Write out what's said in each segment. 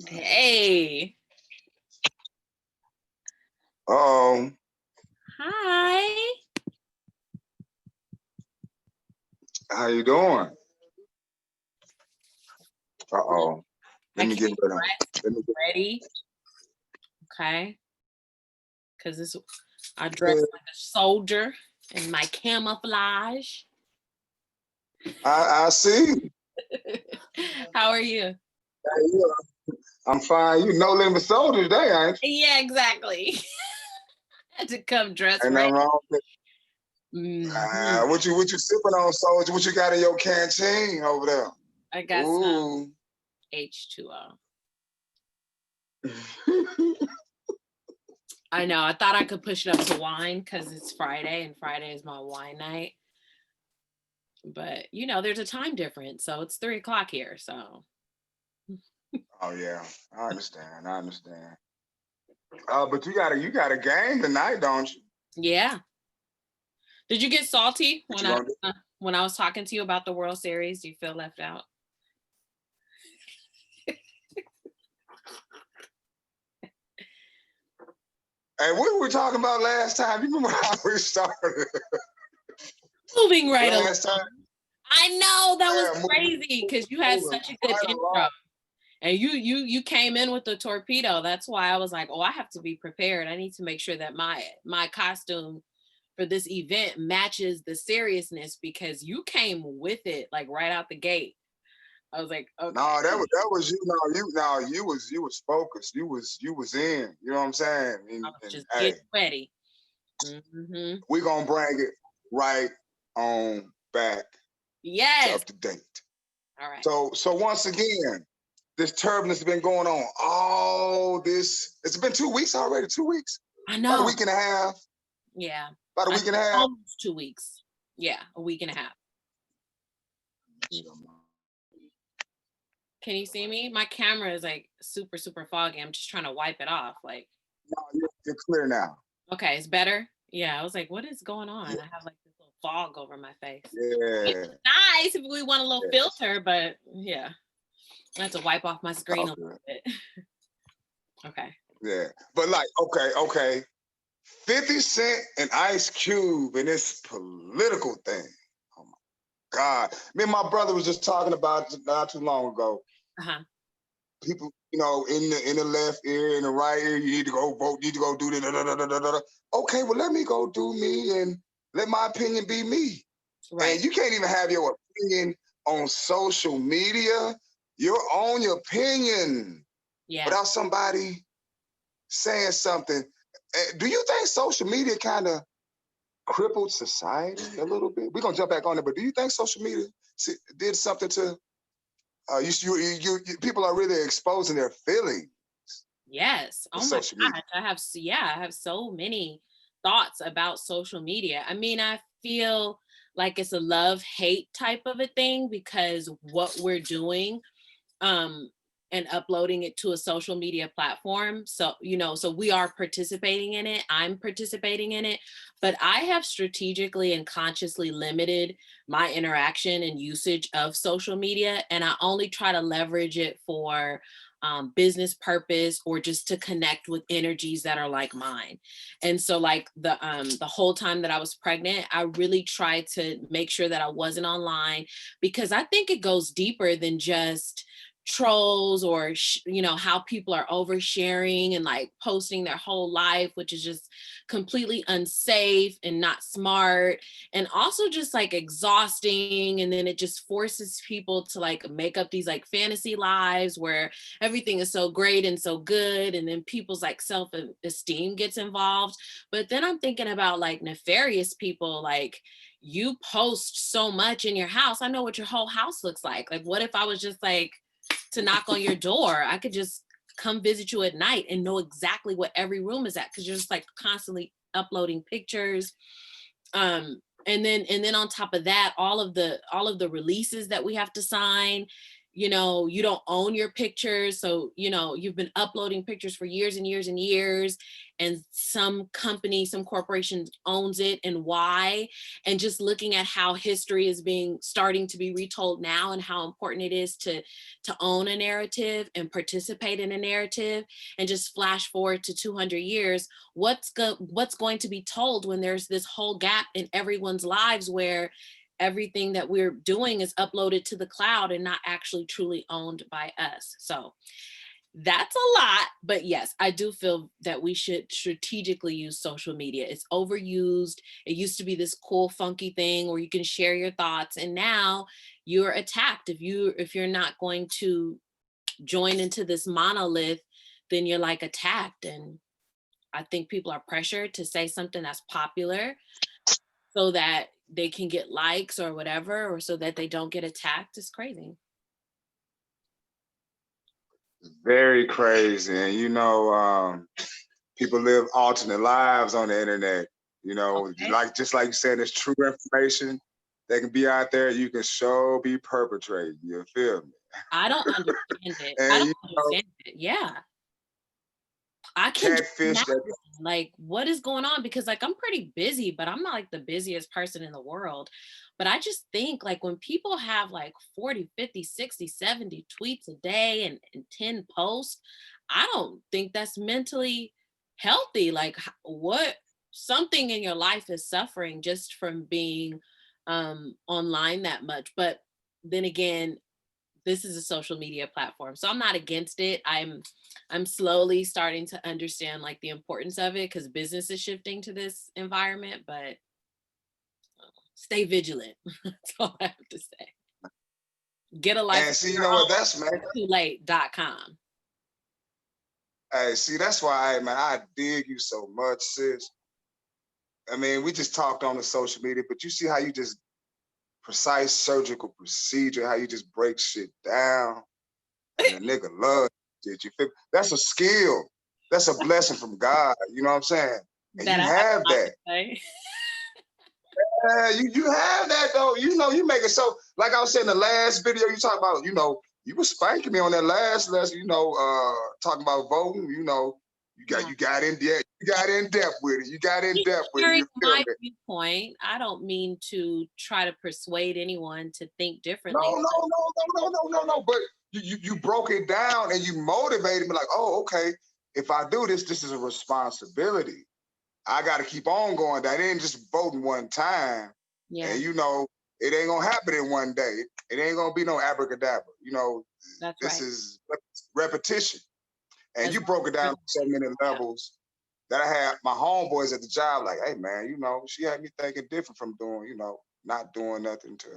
Hey. Um, Hi. how you doing? Uh-oh. I Let me came get rid of dressed, let me get ready. Okay. Because I dress yeah, like a soldier in my camouflage. I see. How are you? Hey, I'm fine. You no limit soldier today, ain't Yeah, exactly. Had to come you? dress Ain't ready. nothing wrong with it. Hmm What you sipping on, soldier? What you got in your canteen over there? I got some Ooh. H2O. I know. I thought I could push it up to wine because it's Friday and Friday is my wine night. But there's a time difference, so it's 3 o'clock here. So Oh yeah, I understand. I understand. But you got a game tonight, don't you? yeah. Did you get salty What when you I gonna do? when I was talking to you about the World Series? Do you feel left out? Hey, what were we talking about last time? You remember how we started Moving right along. last time? I know that was Yeah, crazy because you had moving such a good right intro, along. and you came in with the torpedo. That's why I was like, oh, I have to be prepared. I need to make sure that my costume for this event matches the seriousness because you came with it like right out the gate. I was like, okay, No, that was you. No, you was focused. You was in. You know what I'm saying? I And, was and just hey, getting ready. Hmm we gonna bring it right on back to Yes. up to date. All right. So once again, this turbulence has been going on. All this. It's been 2 weeks already. 2 weeks. I About a know. week and a half. Yeah. About a I week and a half. almost 2 weeks. Yeah, a week and a half. Can you see me? My camera is like super, super foggy. I'm just trying to wipe it off. Like, No, you're clear now. okay, it's better. Yeah, I was like, what is going on? Yeah. I have like this little fog over my face. It's Yeah. nice if we want a little Yes. filter, but yeah, I have to wipe off my screen a Okay. little bit. Okay. Yeah. But like, okay. 50 Cent and Ice Cube and this political thing. Oh my God. Me and my brother was just talking about it not too long ago. Uh-huh. People, in the left ear, in the right ear, you need to go vote, you need to go do this. Da, da, da, da, da, da. Okay, well, let me go do me and let my opinion be me. Right. And you can't even have your opinion on social media, your own opinion, Yeah. without somebody saying something. Do you think social media kind of crippled society a little bit? We're gonna jump back on it, but do you think social media did something to people are really exposing their feelings Yes. with Oh my social media? gosh. I have so many thoughts about social media. I mean, I feel like it's a love-hate type of a thing because what we're doing um and uploading it to a social media platform. So we are participating in it. I'm participating in it, but I have strategically and consciously limited my interaction and usage of social media. And I only try to leverage it for business purpose or just to connect with energies that are like mine. And so like the whole time that I was pregnant, I really tried to make sure that I wasn't online because I think it goes deeper than just trolls or how people are oversharing and like posting their whole life, which is just completely unsafe and not smart and also just like exhausting. And then it just forces people to like make up these like fantasy lives where everything is so great and so good, and then people's like self-esteem gets involved. But then I'm thinking about like nefarious people, like you post so much in your house. I know what your whole house looks like. Like, what if I was just like to knock on your door? I could just come visit you at night and know exactly what every room is at because you're just like constantly uploading pictures. And then on top of that, all of the releases that we have to sign, you know, you don't own your pictures. So, you know, you've been uploading pictures for years and years and years, and some company, some corporation owns it, and why. And just looking at how history is starting to be retold now, and how important it is to own a narrative and participate in a narrative. And just flash forward to 200 years, what's going to be told when there's this whole gap in everyone's lives where everything that we're doing is uploaded to the cloud and not actually truly owned by us. So that's a lot, but yes, I do feel that we should strategically use social media. It's overused. It used to be this cool, funky thing where you can share your thoughts, and now you're attacked. If you're not going to join into this monolith, then you're like attacked. And I think people are pressured to say something that's popular so that they can get likes or whatever, or so that they don't get attacked. It's crazy. Very crazy. And you know, people live alternate lives on the internet. You know, Okay. just like you said, there's true information that can be out there. You can be perpetrating. You feel me? I don't understand it. I And don't you know, understand it. Yeah. I can just catfish imagine, that. like, what is going on? Because like I'm pretty busy, but I'm not like the busiest person in the world. But I just think like when people have like 40, 50, 60, 70 tweets a day, and 10 posts, I don't think that's mentally healthy. Like what, something in your life is suffering just from being online that much. But then again, this is a social media platform, so I'm not against it. I'm slowly starting to understand like the importance of it, because business is shifting to this environment. But stay vigilant. That's all I have to say. Get a life And of see, you your know own, what? That's man. or toolate.com. Hey, see, that's why, man, I dig you so much, sis. I mean, we just talked on the social media, but you see how you just precise surgical procedure, how you just break shit down, and the nigga loves it. You feel? That's a skill. That's a blessing from God. You know what I'm saying? And That you I have have a lot to that. say. You have that though. You know, you make it so. Like I was saying, the last video you talk about, you know, you was spanking me on that last lesson. You know, talking about voting. You know, you got in depth. You got in depth with it. You got in Just depth with it. sharing You feel my me? viewpoint. I don't mean to try to persuade anyone to think No, differently. no, no, no, no, no, no, no. But you broke it down and you motivated me like, oh, okay. If I do this, this is a responsibility. I got to keep on going. That ain't just voting one time. Yeah, And you know, it ain't gonna happen in one day. It ain't gonna be no abracadabra. You know, that's this right. is repetition. And As you broke it long down as to so many levels that I had my homeboys at the job like, hey man, you know, she had me thinking different from doing, you know, not doing nothing to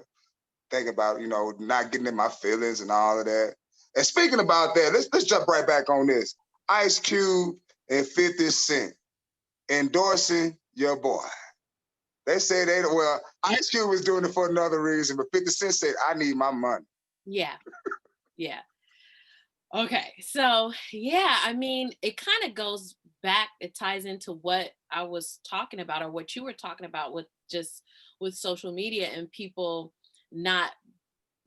think about, you know, not getting in my feelings and all of that. And speaking about that, let's jump right back on this. Ice Cube and 50 Cent endorsing your boy. They say well, Ice Cube was doing it for another reason, but 50 Cent said, I need my money. yeah, yeah. Okay, so yeah, I mean, it kind of goes back, it ties into what I was talking about, or what you were talking about, with just with social media and people not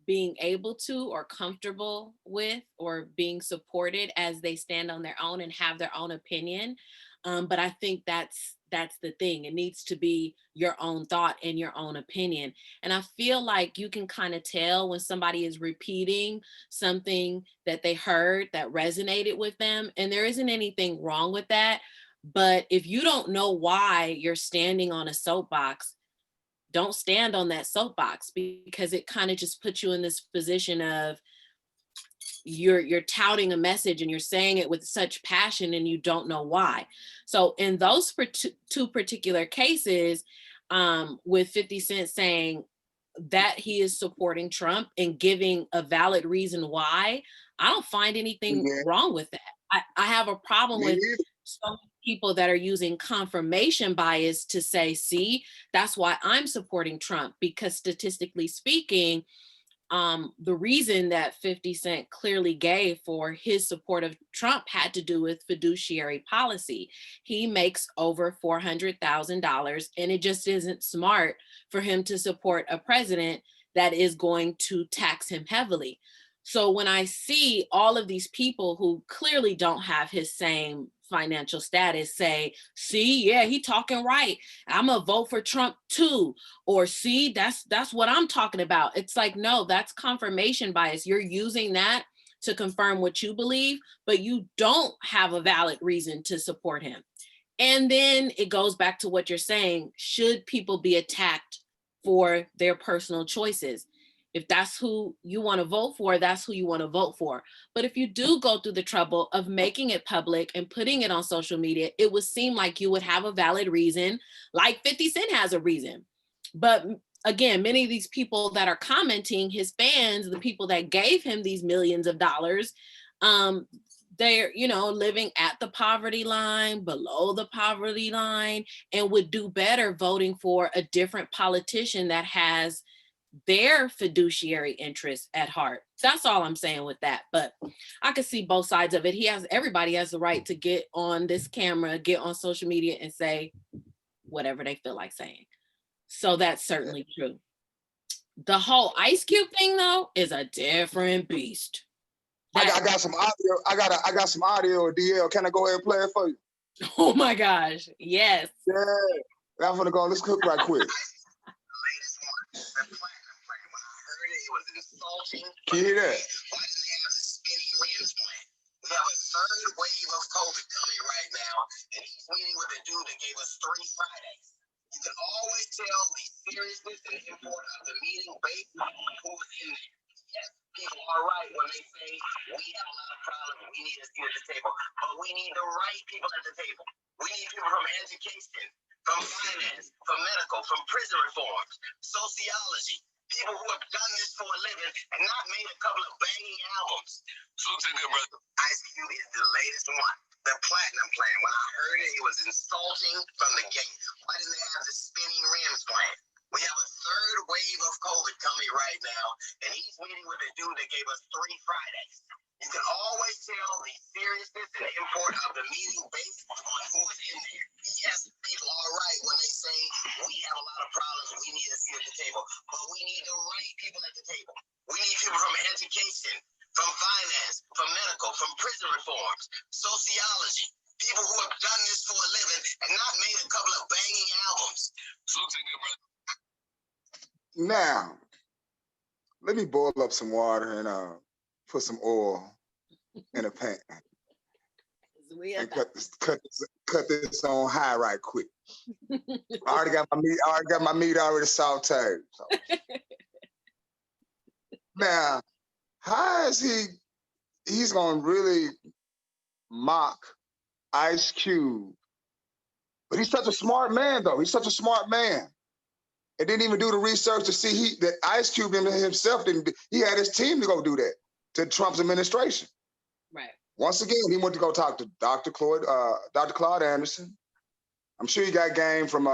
being able to, or comfortable with, or being supported as they stand on their own and have their own opinion. But I think that's the thing. It needs to be your own thought and your own opinion. And I feel like you can kind of tell when somebody is repeating something that they heard that resonated with them. And there isn't anything wrong with that. But if you don't know why you're standing on a soapbox, don't stand on that soapbox, because it kind of just puts you in this position of you're touting a message and you're saying it with such passion and you don't know why. So in those two particular cases, with 50 Cent saying that he is supporting Trump and giving a valid reason why, I don't find anything Yeah, wrong with that. I have a problem me with neither. some people that are using confirmation bias to say, see, that's why I'm supporting Trump, because statistically speaking, the reason that 50 Cent clearly gave for his support of Trump had to do with fiduciary policy. He makes over $400,000, and it just isn't smart for him to support a president that is going to tax him heavily. So when I see all of these people who clearly don't have his same financial status say, see, yeah, he talking right. I'm gonna vote for Trump too. Or see, that's what I'm talking about. It's like, no, that's confirmation bias. You're using that to confirm what you believe, but you don't have a valid reason to support him. And then it goes back to what you're saying. Should people be attacked for their personal choices? If that's who you want to vote for, that's who you want to vote for. But if you do go through the trouble of making it public and putting it on social media, it would seem like you would have a valid reason, like 50 Cent has a reason. But again, many of these people that are commenting, his fans, the people that gave him these millions of dollars, they're, you know, living at the poverty line, below the poverty line, and would do better voting for a different politician that has their fiduciary interests at heart. That's all I'm saying with that. But I could see both sides of it. Everybody has the right to get on this camera, get on social media and say whatever they feel like saying. So that's certainly true. The whole Ice Cube thing though is a different beast. I got some audio. I got some audio, DL. Can I go ahead and play it for you? Oh my gosh. Yes. Yeah. I'm gonna go. Let's cook right quick. Can you hear that? Why didn't they have the spinning rims plan? We have a third wave of COVID coming right now, and he's meeting with a dude that gave us 3 Fridays. You can always tell the seriousness and import of the meeting based on who was in there. Yes, people are right when they say we have a lot of problems, we need a seat at the table, but we need the right people at the table. We need people from education, from finance, from medical, from prison reforms, sociology. People who have done this for a living and not made a couple of banging albums. Salute to good brother. Ice Cube is the latest one. The platinum plan. When I heard it, it was insulting from the gate. Why didn't they have the spinning rims plan? We have a third wave of COVID coming right now, and he's meeting with a dude that gave us 3 Fridays. You can always tell the seriousness and import of the meeting based on who is in there. Yes, people are right when they say we have a lot of problems, we need a seat at the table, but we need the right people at the table. We need people from education, from finance, from medical, from prison reforms, sociology, people who have done this for a living and not made a couple of banging albums. Now, let me boil up some water and put some oil in a pan and cut this on high right quick. I already got my meat already sauteed. So. Now, how is he's gonna really mock Ice Cube? But he's such a smart man, though. He's such a smart man. And didn't even do the research to see that Ice Cube himself didn't. He had his team to go do that to Trump's administration. Right. Once again, he went to go talk to Dr. Claude Anderson. I'm sure he got game from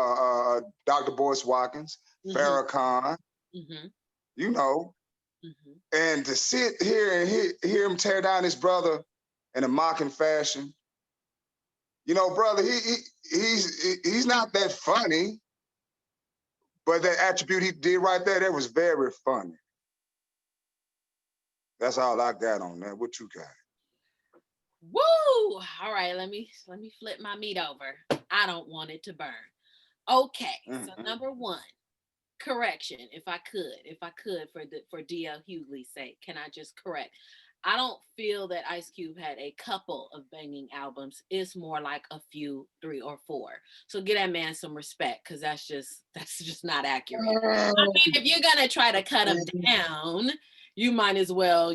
Dr. Boyce Watkins, Farrakhan. You know, and to sit here and hear him tear down his brother in a mocking fashion. You know, brother, he's not that funny. But that attribute he did right there, that was very funny. That's all I got on that. What you got? Woo! All right, let me flip my meat over. I don't want it to burn. Okay, so number 1, correction. If I could, for DL Hughley's sake, can I just correct? I don't feel that Ice Cube had a couple of banging albums. It's more like a few, 3 or 4. So give that man some respect, because that's just not accurate. I mean, if you're gonna try to cut him down, you might as well.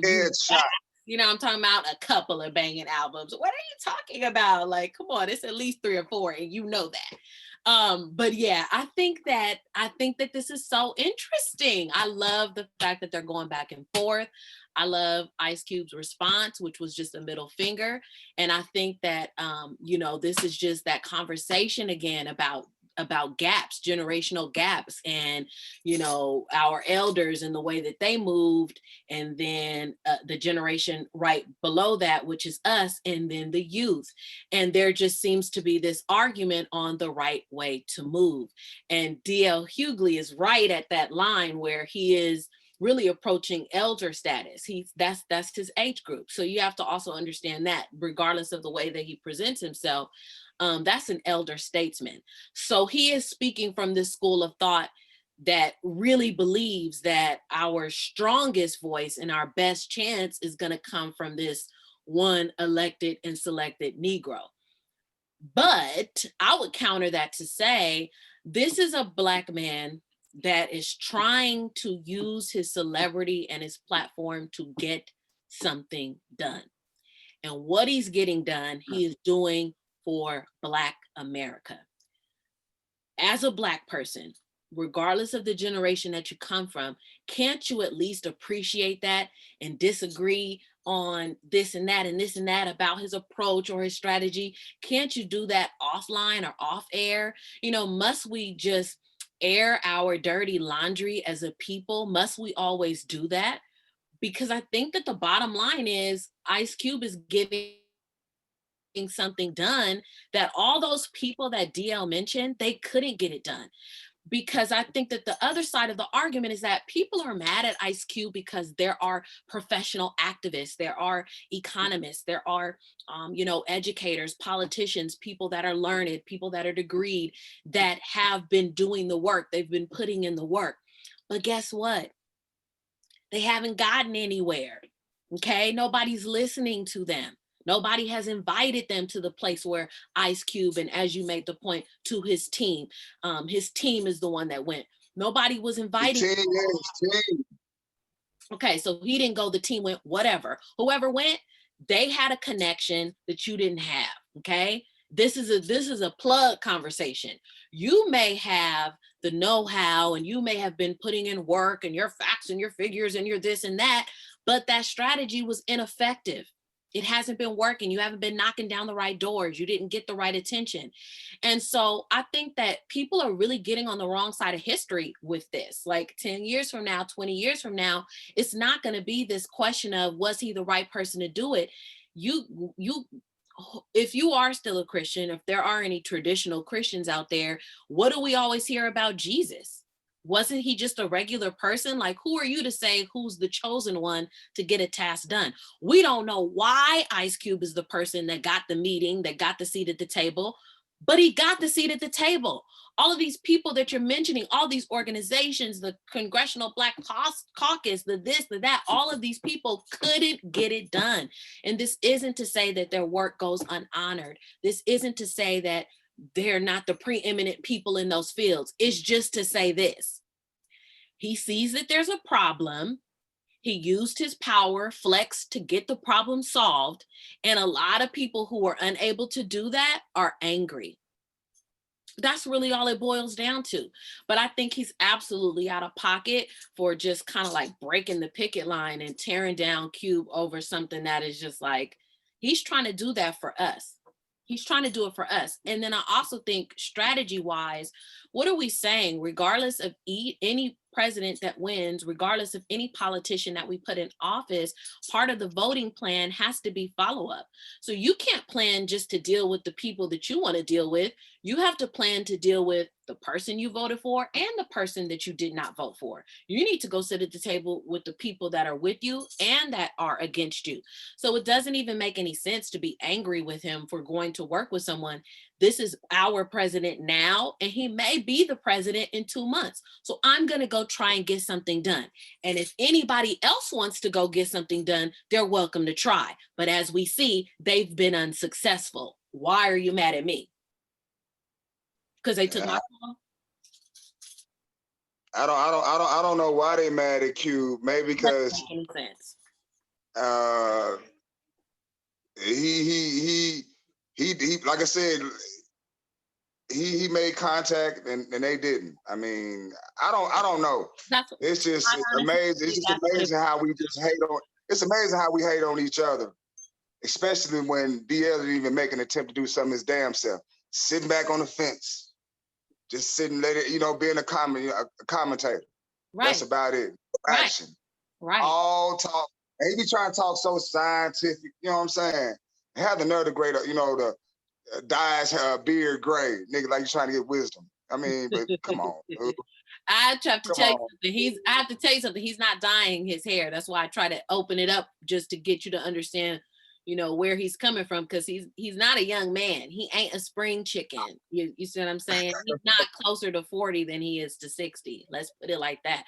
You know, I'm talking about a couple of banging albums. What are you talking about? Like, come on, it's at least 3 or 4, and you know that. But yeah, I think that this is so interesting. I love the fact that they're going back and forth. I love Ice Cube's response, which was just a middle finger. And I think that, you know, this is just that conversation again about gaps, generational gaps, and, you know, our elders and the way that they moved, and then the generation right below that, which is us, and then the youth. And there just seems to be this argument on the right way to move. And DL Hughley is right at that line where he is really approaching elder status. That's his age group. So you have to also understand that, regardless of the way that he presents himself, that's an elder statesman. So he is speaking from this school of thought that really believes that our strongest voice and our best chance is going to come from this one elected and selected Negro. But I would counter that to say, this is a Black man that is trying to use his celebrity and his platform to get something done. And what he's getting done, he is doing for Black America. As a Black person, regardless of the generation that you come from, can't you at least appreciate that and disagree on this and that and this and that about his approach or his strategy? Can't you do that offline or off air? Must we just air our dirty laundry as a people? Must we always do that? Because I think that the bottom line is Ice Cube is getting something done that all those people that DL mentioned, they couldn't get it done. Because I think that the other side of the argument is that people are mad at Ice Cube because there are professional activists, there are economists, there are, educators, politicians, people that are learned, people that are degreed, that have been doing the work, they've been putting in the work. But guess what? They haven't gotten anywhere, okay? Nobody's listening to them. Nobody has invited them to the place where Ice Cube, and as you made the point, to his team is the one that went. Nobody was inviting. Team. Okay, so he didn't go, the team went, whatever. Whoever went, they had a connection that you didn't have, okay? This is a plug conversation. You may have the know-how and you may have been putting in work and your facts and your figures and your this and that, but that strategy was ineffective. It hasn't been working. You haven't been knocking down the right doors. You didn't get the right attention. And so I think that people are really getting on the wrong side of history with this. Like 10 years from now, 20 years from now, it's not going to be this question of, was he the right person to do it? If you are still a Christian, if there are any traditional Christians out there, what do we always hear about Jesus? Wasn't he just a regular person? Like, who are you to say who's the chosen one to get a task done? We don't know why Ice Cube is the person that got the meeting, that got the seat at the table, but he got the seat at the table. All of these people that you're mentioning, all these organizations, the Congressional Black Caucus, the this, the that, all of these people couldn't get it done. And this isn't to say that their work goes unhonored. This isn't to say that they're not the preeminent people in those fields. It's just to say this. He sees that there's a problem. He used his power, flex, to get the problem solved. And a lot of people who are unable to do that are angry. That's really all it boils down to. But I think he's absolutely out of pocket for just kind of like breaking the picket line and tearing down Cube over something that is just like, he's trying to do that for us. He's trying to do it for us. And then I also think strategy wise, what are we saying? Regardless of any president that wins, regardless of any politician that we put in office, part of the voting plan has to be follow-up. So you can't plan just to deal with the people that you want to deal with. You have to plan to deal with the person you voted for and the person that you did not vote for. You need to go sit at the table with the people that are with you and that are against you. So it doesn't even make any sense to be angry with him for going to work with someone. This is our president now, and he may be the president in 2 months. So I'm going to go try and get something done. And if anybody else wants to go get something done, they're welcome to try. But as we see, they've been unsuccessful. Why are you mad at me? Because they took my phone? I don't know why they mad at Cube. Maybe because any sense. He like I said, he made contact and they didn't. I mean, I don't know. It's just amazing. It's just amazing how we just hate on. It's amazing how we hate on each other, especially when DL didn't even make an attempt to do something his damn self. Sitting back on the fence, just sitting, let it, being a commentator. Right. That's about it. Action. Right. All talk. And he be trying to talk so scientific. You know what I'm saying? Have the nerve to grade, the dyes her beard gray, nigga, like you're trying to get wisdom. I mean, but come on, dude. I have to Come tell you on. something. I have to tell you something. He's not dyeing his hair. That's why I try to open it up just to get you to understand, where he's coming from, because he's not a young man. He ain't a spring chicken. You see what I'm saying? He's not closer to 40 than he is to 60. Let's put it like that.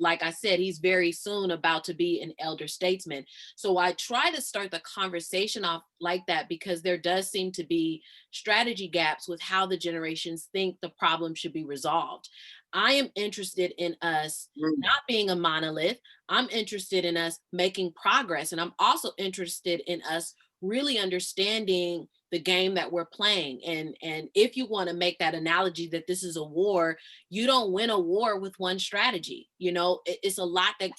Like I said, he's very soon about to be an elder statesman. So I try to start the conversation off like that, because there does seem to be strategy gaps with how the generations think the problem should be resolved. I am interested in us Mm. not being a monolith. I'm interested in us making progress. And I'm also interested in us really understanding the game that we're playing. And if you want to make that analogy that this is a war, you don't win a war with one strategy. It's a lot that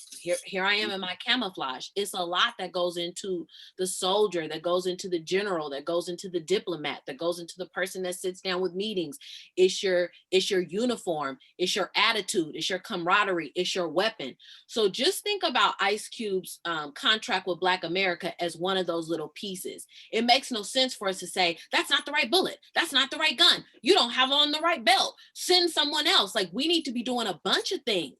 here I am in my camouflage. It's a lot that goes into the soldier, that goes into the general, that goes into the diplomat, that goes into the person that sits down with meetings. It's your uniform, it's your attitude, it's your camaraderie, it's your weapon. So just think about Ice Cube's contract with Black America as one of those little pieces. It makes no sense for us to say, that's not the right bullet, that's not the right gun, you don't have on the right belt, send someone else. Like, we need to be doing a bunch of things.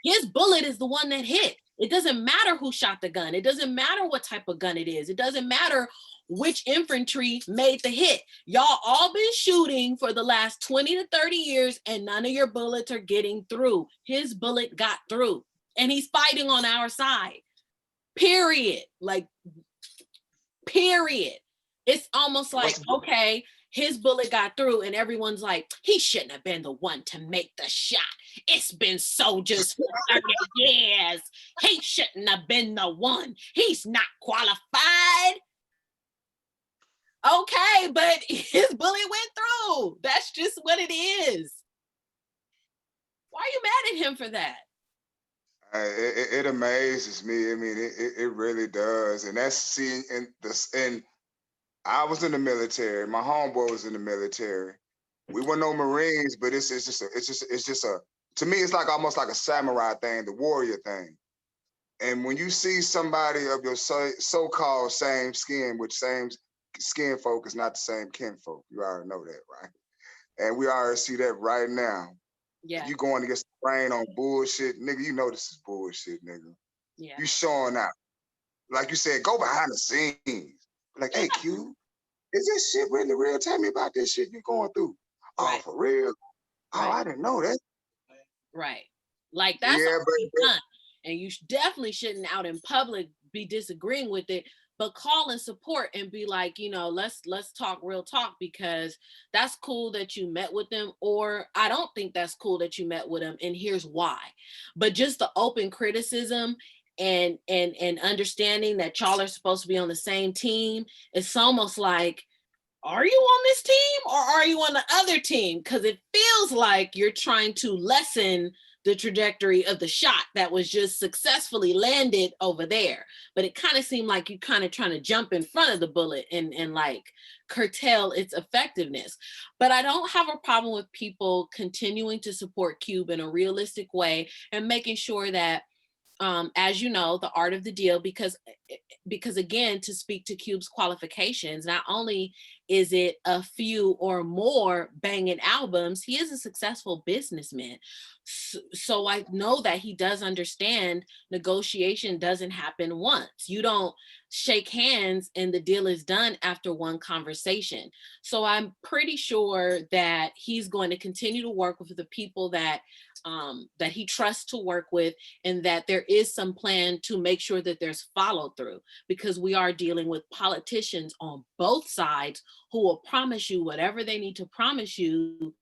His bullet is the one that hit. It doesn't matter who shot the gun. It doesn't matter what type of gun it is. It doesn't matter which infantry made the hit. Y'all all been shooting for the last 20 to 30 years and none of your bullets are getting through. His bullet got through and he's fighting on our side. Period. Like, period. It's almost like, okay, his bullet got through and everyone's like, he shouldn't have been the one to make the shot. It's been soldiers for 30 years. He shouldn't have been the one. He's not qualified. Okay, but his bullet went through. That's just what it is. Why are you mad at him for that? It amazes me. I mean, it really does. And that's seeing and I was in the military. My homeboy was in the military. We were no Marines, but it's just a to me it's like almost like a samurai thing, the warrior thing. And when you see somebody of your so-called same skin, which same skin folk is not the same kin folk, you already know that, right? And we already see that right now. Yeah. You going to get some rain on bullshit, nigga, you know this is bullshit, nigga. Yeah. You showing out. Like you said, go behind the scenes. Like, hey, Q, is this shit really real? Tell me about this shit you going through. Right. Oh, for real? Oh, I didn't know that. Right. Like, that's done. And you definitely shouldn't out in public be disagreeing with it, but call and support and be like, let's talk real talk, because that's cool that you met with them, or I don't think that's cool that you met with them, and here's why. But just the open criticism and understanding that y'all are supposed to be on the same team, it's almost like, are you on this team or are you on the other team? Because it feels like you're trying to lessen the trajectory of the shot that was just successfully landed over there. But it kind of seemed like you kind of trying to jump in front of the bullet and like curtail its effectiveness. But I don't have a problem with people continuing to support Cube in a realistic way and making sure that, as you know, the art of the deal, because again, to speak to Cube's qualifications, not only is it a few or more banging albums, he is a successful businessman. So I know that he does understand negotiation doesn't happen once. You don't shake hands and the deal is done after one conversation. So I'm pretty sure that he's going to continue to work with the people that he trusts to work with, and that there is some plan to make sure that there's follow through, because we are dealing with politicians on both sides who will promise you whatever they need to promise you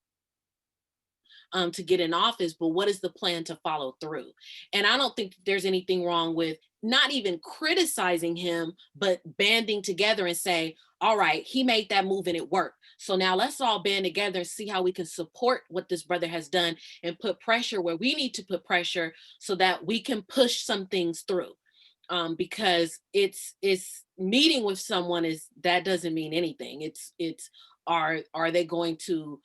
to get in office, but what is the plan to follow through? And I don't think there's anything wrong with not even criticizing him, but banding together and say, all right, he made that move and it worked. So now let's all band together and see how we can support what this brother has done and put pressure where we need to put pressure so that we can push some things through. Because it's meeting with someone that doesn't mean anything. It's are they going to,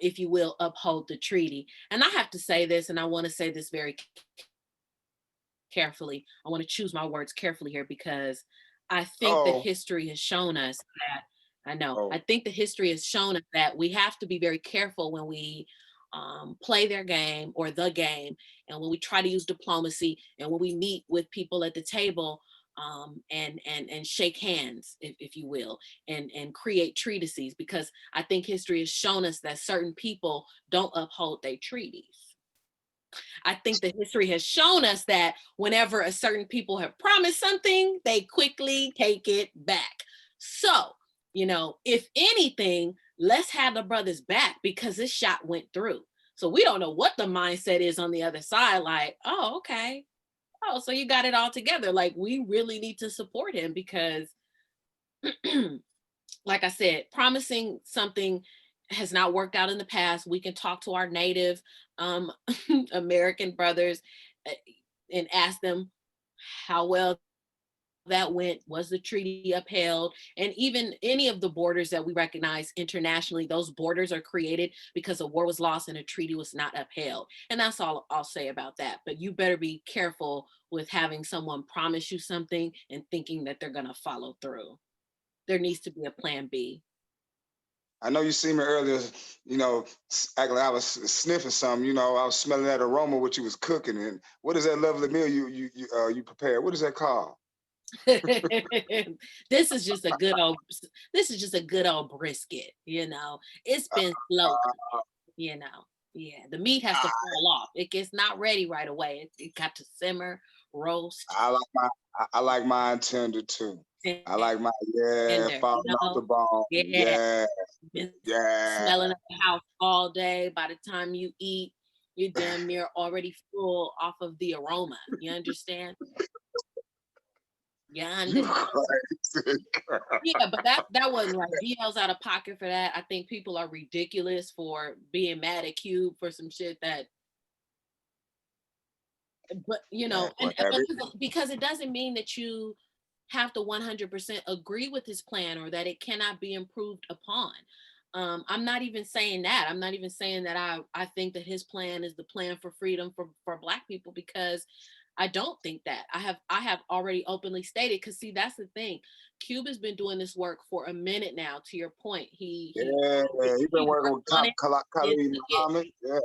if you will, uphold the treaty? And I have to say this, and I want to say this very carefully. I want to choose my words carefully here, because I think that history has shown us that, I think the history has shown us that we have to be very careful when we play their game or the game, and when we try to use diplomacy, and when we meet with people at the table, and shake hands, if you will, and create treatises, because I think history has shown us that certain people don't uphold their treaties. I think the history has shown us that whenever a certain people have promised something, they quickly take it back. So, if anything, let's have the brothers back, because this shot went through. So we don't know what the mindset is on the other side. Like, oh, okay. Oh, so you got it all together. Like, we really need to support him, because like I said, promising something has not worked out in the past. We can talk to our native um, American brothers, uh, and ask them how well that went. Was the treaty upheld? And even any of the borders that we recognize internationally, those borders are created because a war was lost and a treaty was not upheld. And that's all I'll say about that. But you better be careful with having someone promise you something and thinking that they're going to follow through. There needs to be a plan B. I know you see me earlier, acting like I was sniffing something. I was smelling that aroma what you was cooking. And what is that lovely meal you prepared? What is that called? This is just a good old brisket. It's been slow cooked, you know. Yeah, the meat has to Ah, fall off. It's not ready right away. It got to simmer, roast, I like mine tender too. I like my tender. falling off the bone. Yeah, Yeah, been yeah. smelling at the house all day. By the time you eat, you're damn near already full off of the aroma. You understand? You You understand? crazy. Yeah, but that wasn't right. DL's out of pocket for that. I think people are ridiculous for being mad at Cube for some shit that, but Man, and whatever. because it doesn't mean that you have to 100% agree with his plan, or that it cannot be improved upon. I'm not even saying that. I'm not even saying that I think that his plan is the plan for freedom for Black people, because I don't think that. I have already openly stated, because see, that's the thing. Cube has been doing this work for a minute now. To your point, Yeah, he's been he working worked with on it, and Khalid took it, Muhammad. Yeah.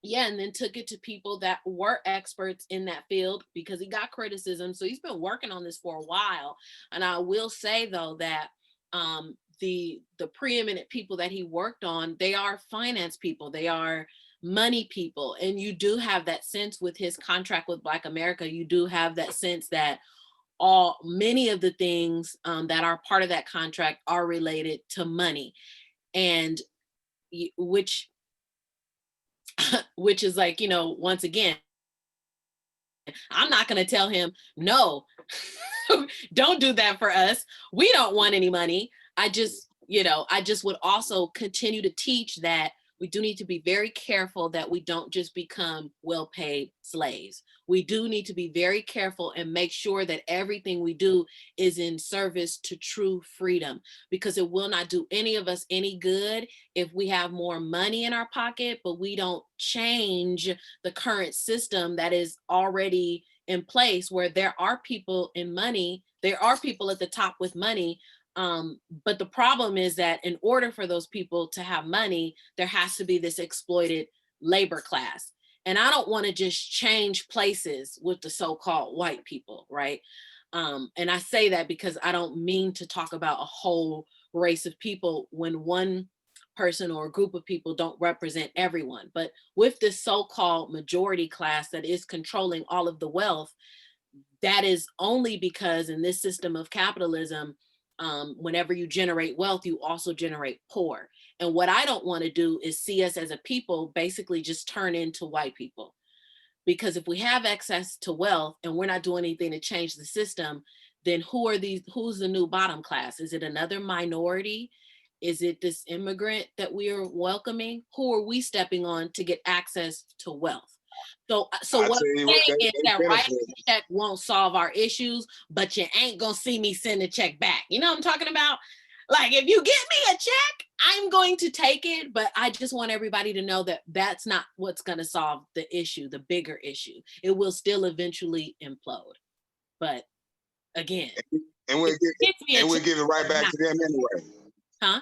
yeah, and then took it to people that were experts in that field, because he got criticism. So he's been working on this for a while. And I will say though that the preeminent people that he worked on, they are finance people, they are money people. And you do have that sense with his contract with Black America. You do have that sense that many of the things that are part of that contract are related to money, and which which is like, once again, I'm not going to tell him, no, don't do that for us. We don't want any money. I just would also continue to teach that we do need to be very careful that we don't just become well-paid slaves. We do need to be very careful and make sure that everything we do is in service to true freedom, because it will not do any of us any good if we have more money in our pocket, but we don't change the current system that is already in place, where there are people in money, there are people at the top with money. But the problem is that in order for those people to have money, there has to be this exploited labor class. And I don't want to just change places with the so-called white people, right? And I say that because I don't mean to talk about a whole race of people when one person or a group of people don't represent everyone. But with this so-called majority class that is controlling all of the wealth, that is only because in this system of capitalism, whenever you generate wealth, you also generate poor. And what I don't want to do is see us as a people basically just turn into white people. Because if we have access to wealth and we're not doing anything to change the system, then who's the new bottom class? Is it another minority? Is it this immigrant that we are welcoming? Who are we stepping on to get access to wealth? So I what tell I'm you what, saying is they that writing benefit. a check won't solve our issues, but you ain't gonna see me send a check back. You know what I'm talking about? Like, if you get me a check, I'm going to take it, but I just want everybody to know that that's not what's going to solve the issue, the bigger issue. It will still eventually implode. But again, And if we'll you give get me a we'll check, give it right I'm back not, to them anyway. huh?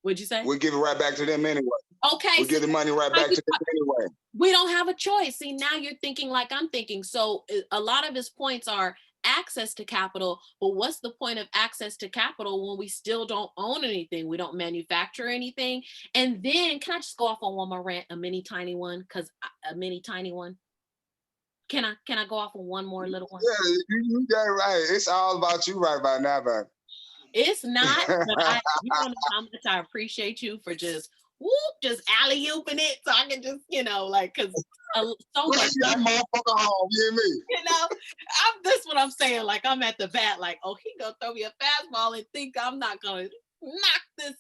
What'd you say? We'll give it right back to them anyway. Okay, We give the money right back to them anyway. we don't have a choice. See, now you're thinking like I'm thinking. So a lot of his points are access to capital, but what's the point of access to capital when we still don't own anything? We don't manufacture anything. And then can I just go off on one more rant, a mini tiny one? Because a mini tiny one. Can I go off on one more little one? Yeah, you got it right. It's all about you right by now, baby. It's not, but you don't know how much I appreciate you for just whoop, just alley ooping it, so I can just, like, because so much. That motherfucker home, you hear me? This what I'm saying. Like I'm at the bat, like, oh, he gonna throw me a fastball and think I'm not gonna knock this.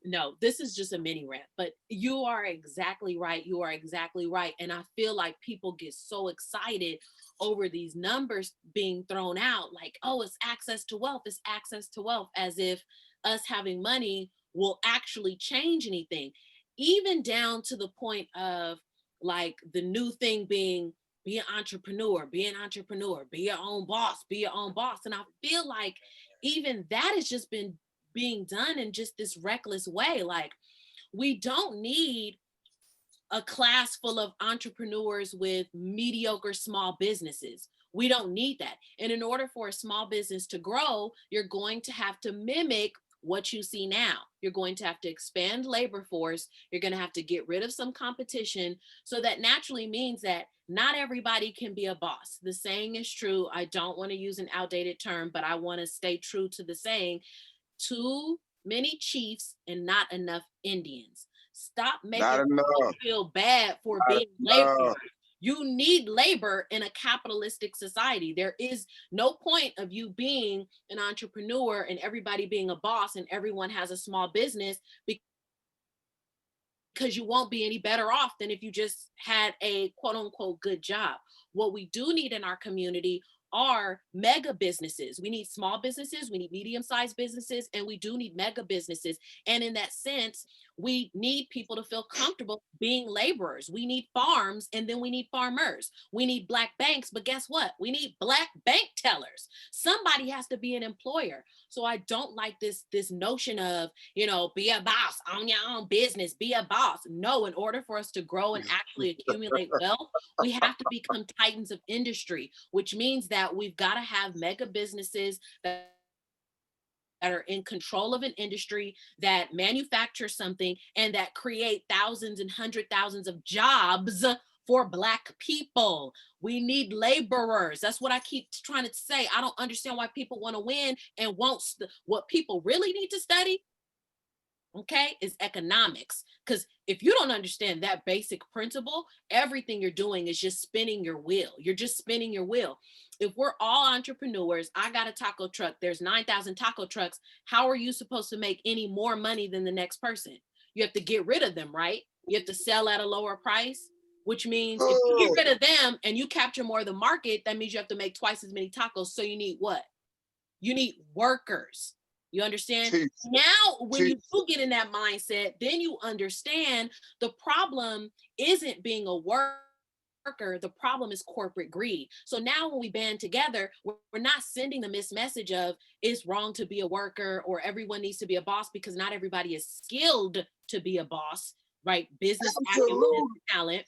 No, this is just a mini rant, but you are exactly right. You are exactly right. And I feel like people get so excited over these numbers being thrown out, like, oh, it's access to wealth, it's access to wealth, as if us having money will actually change anything, even down to the point of like the new thing being be an entrepreneur, be an entrepreneur, be your own boss, be your own boss. And I feel like even that has just been being done in just this reckless way. Like, we don't need a class full of entrepreneurs with mediocre small businesses. We don't need that. And in order for a small business to grow, you're going to have to mimic what you see now. You're going to have to expand labor force. You're going to have to get rid of some competition. So that naturally means that not everybody can be a boss. The saying is true. I don't want to use an outdated term, but I want to stay true to the saying: too many chiefs and not enough Indians. Stop making people feel bad for being laborers. You need labor in a capitalistic society. There is no point of you being an entrepreneur and everybody being a boss and everyone has a small business, because you won't be any better off than if you just had a quote unquote good job. What we do need in our community are mega businesses. We need small businesses, we need medium-sized businesses, and we do need mega businesses. And in that sense, we need people to feel comfortable being laborers. We need farms, and then we need farmers. We need black banks, but guess what? We need black bank tellers. Somebody has to be an employer. So I don't like this notion of, be a boss, own your own business, be a boss. No, in order for us to grow and actually accumulate wealth, we have to become titans of industry, which means that we've got to have mega businesses that are in control of an industry, that manufacture something, and that create thousands and hundred thousands of jobs for Black people. We need laborers. That's what I keep trying to say. I don't understand why people want to win and won't. What people really need to study, okay, is economics. Because if you don't understand that basic principle, everything you're doing is just spinning your wheel. You're just spinning your wheel. If we're all entrepreneurs, I got a taco truck, there's 9,000 taco trucks. How are you supposed to make any more money than the next person? You have to get rid of them, right? You have to sell at a lower price, which means if you get rid of them and you capture more of the market, that means you have to make twice as many tacos. So you need what? You need workers. You understand? Now, when you do get in that mindset, then you understand the problem isn't being a worker. The problem is corporate greed. So now when we band together, we're not sending the missed message of it's wrong to be a worker or everyone needs to be a boss, because not everybody is skilled to be a boss, right? Business acumen, talent,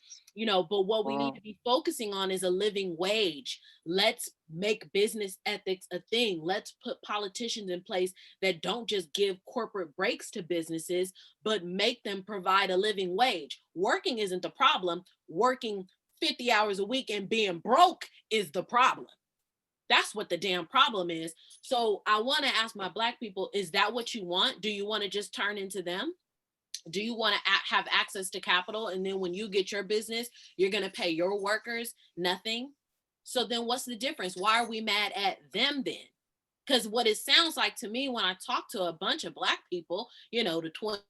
but what we need to be focusing on is a living wage. Let's make business ethics a thing. Let's put politicians in place that don't just give corporate breaks to businesses, but make them provide a living wage. Working isn't the problem. Working 50 hours a week and being broke is the problem. That's what the damn problem is. So I want to ask my Black people, is that what you want? Do you want to just turn into them? Do you want to have access to capital, and then when you get your business, you're going to pay your workers nothing? So then what's the difference? Why are we mad at them then? Because what it sounds like to me when I talk to a bunch of Black people, the 20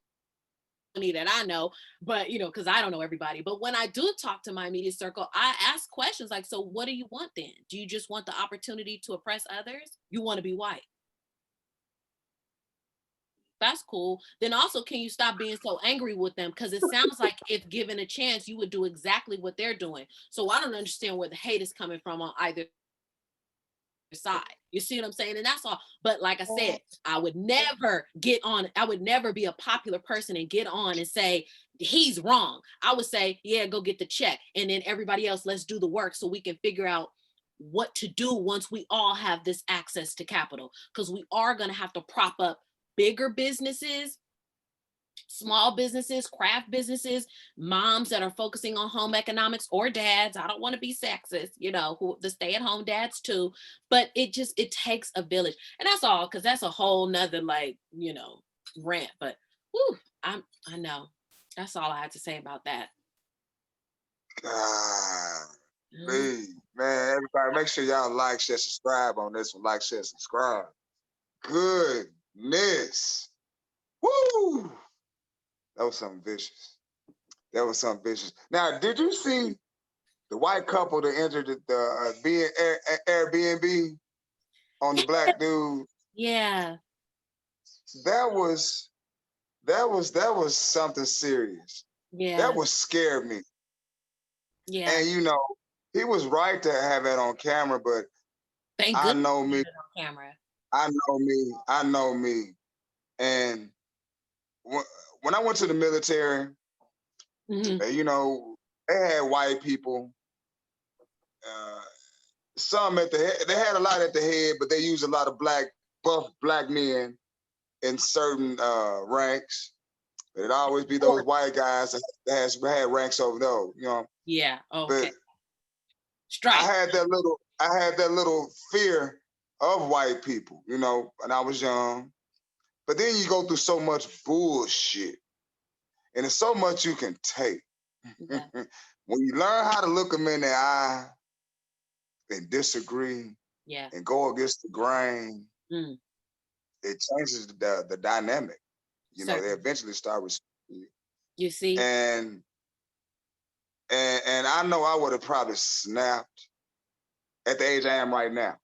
that I know, but because I don't know everybody, but when I do talk to my immediate circle, I ask questions like, so what do you want then? Do you just want the opportunity to oppress others? You want to be white? That's cool. Then also, can you stop being so angry with them? Because it sounds like if given a chance, you would do exactly what they're doing. So I don't understand where the hate is coming from on either side. You see what I'm saying? And that's all. But like I said, I would never get on, I would never be a popular person and get on and say, he's wrong. I would say, yeah, go get the check. And then everybody else, let's do the work so we can figure out what to do once we all have this access to capital. Because we are going to have to prop up bigger businesses, small businesses, craft businesses, moms that are focusing on home economics, or dads. I don't want to be sexist, you know, who the stay-at-home dads too. But it takes a village. And that's all, because that's a whole nother, like, you know, rant. But whew, I know. That's all I had to say about that. God, man, everybody, make sure y'all like, share, subscribe on this one. Like, share, subscribe. Goodness. Woo! That was something vicious. That was something vicious. Now, did you see the white couple that entered the Airbnb on the black dude? Yeah. That was something serious. Yeah. That was scared me. Yeah. And you know, he was right to have that on camera, but Thank I goodness know he me. had it on camera. I know me. And when I went to the military, you know, they had white people. Some at the head, they had a lot at the head, but they used a lot of buff black men in certain ranks. But it'd always be those white guys that had ranks over those, you know. Yeah. Okay. But Strike. I had that little fear of white people, you know, when I was young. But then you go through so much bullshit, and there's so much you can take. Yeah. When you learn how to look them in the eye and disagree, yeah, and go against the grain, it changes the dynamic. You know, they eventually start respecting you. You see? And I know I would have probably snapped at the age I am right now.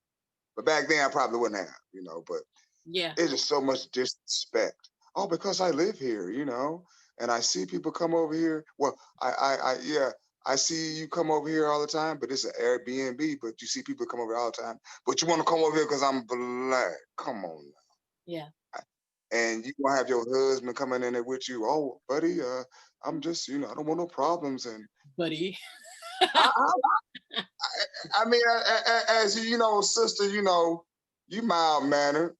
But back then I probably wouldn't have, you know, but yeah, it's just so much disrespect. Oh, because I live here, you know, and I see people come over here. Well, I see you come over here all the time, but it's an Airbnb, but you see people come over here all the time. But you want to come over here because I'm black. Come on now. Yeah. And you gonna have your husband coming in there with you. Oh, buddy, I'm just, you know, I don't want no problems. And buddy. I mean, as you know, sister, you know, you mild mannered,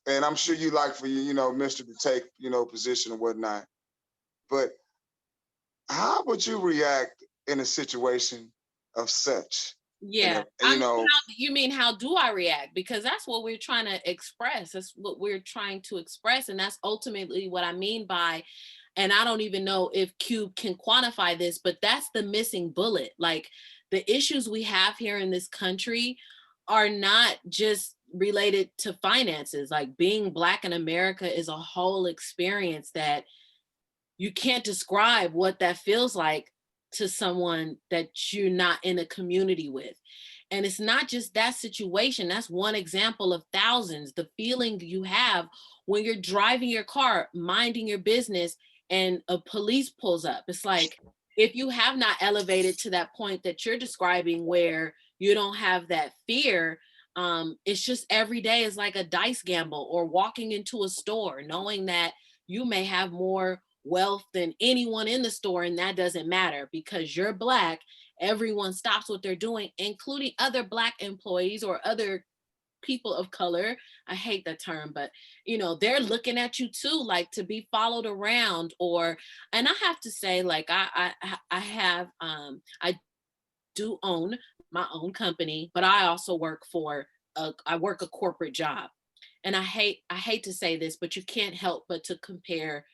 and I'm sure you like for you know, Mister to take, you know, position and whatnot. But how would you react in a situation of such? Yeah. You know, you mean how do I react? Because that's what we're trying to express. That's what we're trying to express. And that's ultimately what I mean by, and I don't even know if Cube can quantify this, but that's the missing bullet. Like the issues we have here in this country are not just related to finances. Like being Black in America is a whole experience that you can't describe what that feels like to someone that you're not in a community with. And it's not just that situation. That's one example of thousands. The feeling you have when you're driving your car, minding your business, and a police pulls up. It's like, if you have not elevated to that point that you're describing where you don't have that fear, it's just every day is like a dice gamble, or walking into a store knowing that you may have more wealth than anyone in the store, and that doesn't matter because you're Black. Everyone stops what they're doing, including other Black employees or other people of color. I hate that term, but you know, they're looking at you too, like to be followed around. Or, and I have to say, like I do own my own company, but I also work I work a corporate job. And I hate to say this, but you can't help but to compare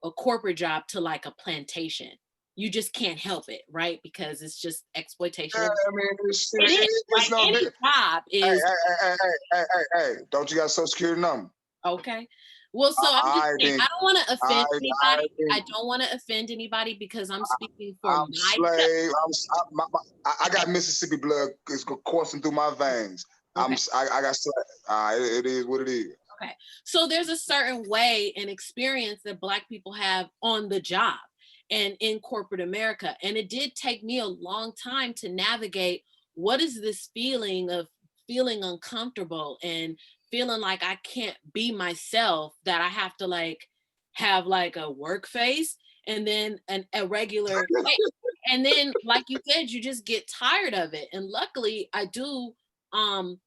a corporate job to like a plantation. You just can't help it, right? Because it's just exploitation. Yeah, I mean, it's like no any job is. Hey, don't you got a social security number? Okay. Well, so I'm just saying, I don't want to offend anybody. I don't want to offend anybody because I'm speaking for I'm slave. I got Mississippi blood is coursing through my veins. Okay. I got slave. It is what it is. Okay. So there's a certain way and experience that Black people have on the job and in corporate America. And it did take me a long time to navigate what is this feeling of feeling uncomfortable and feeling like I can't be myself, that I have to like have like a work face and then a regular face. And then like you said, you just get tired of it. And luckily I do, I'm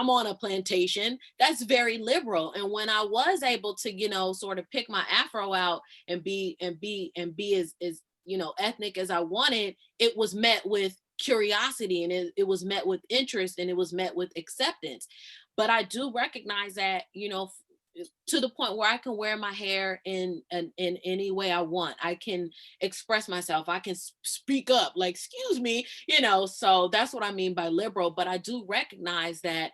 on a plantation that's very liberal. And when I was able to, sort of pick my afro out and be as ethnic as I wanted, it was met with curiosity, and it was met with interest, and it was met with acceptance. But I do recognize that, to the point where I can wear my hair in any way I want. I can express myself. I can speak up, like, excuse me, so that's what I mean by liberal. But I do recognize that,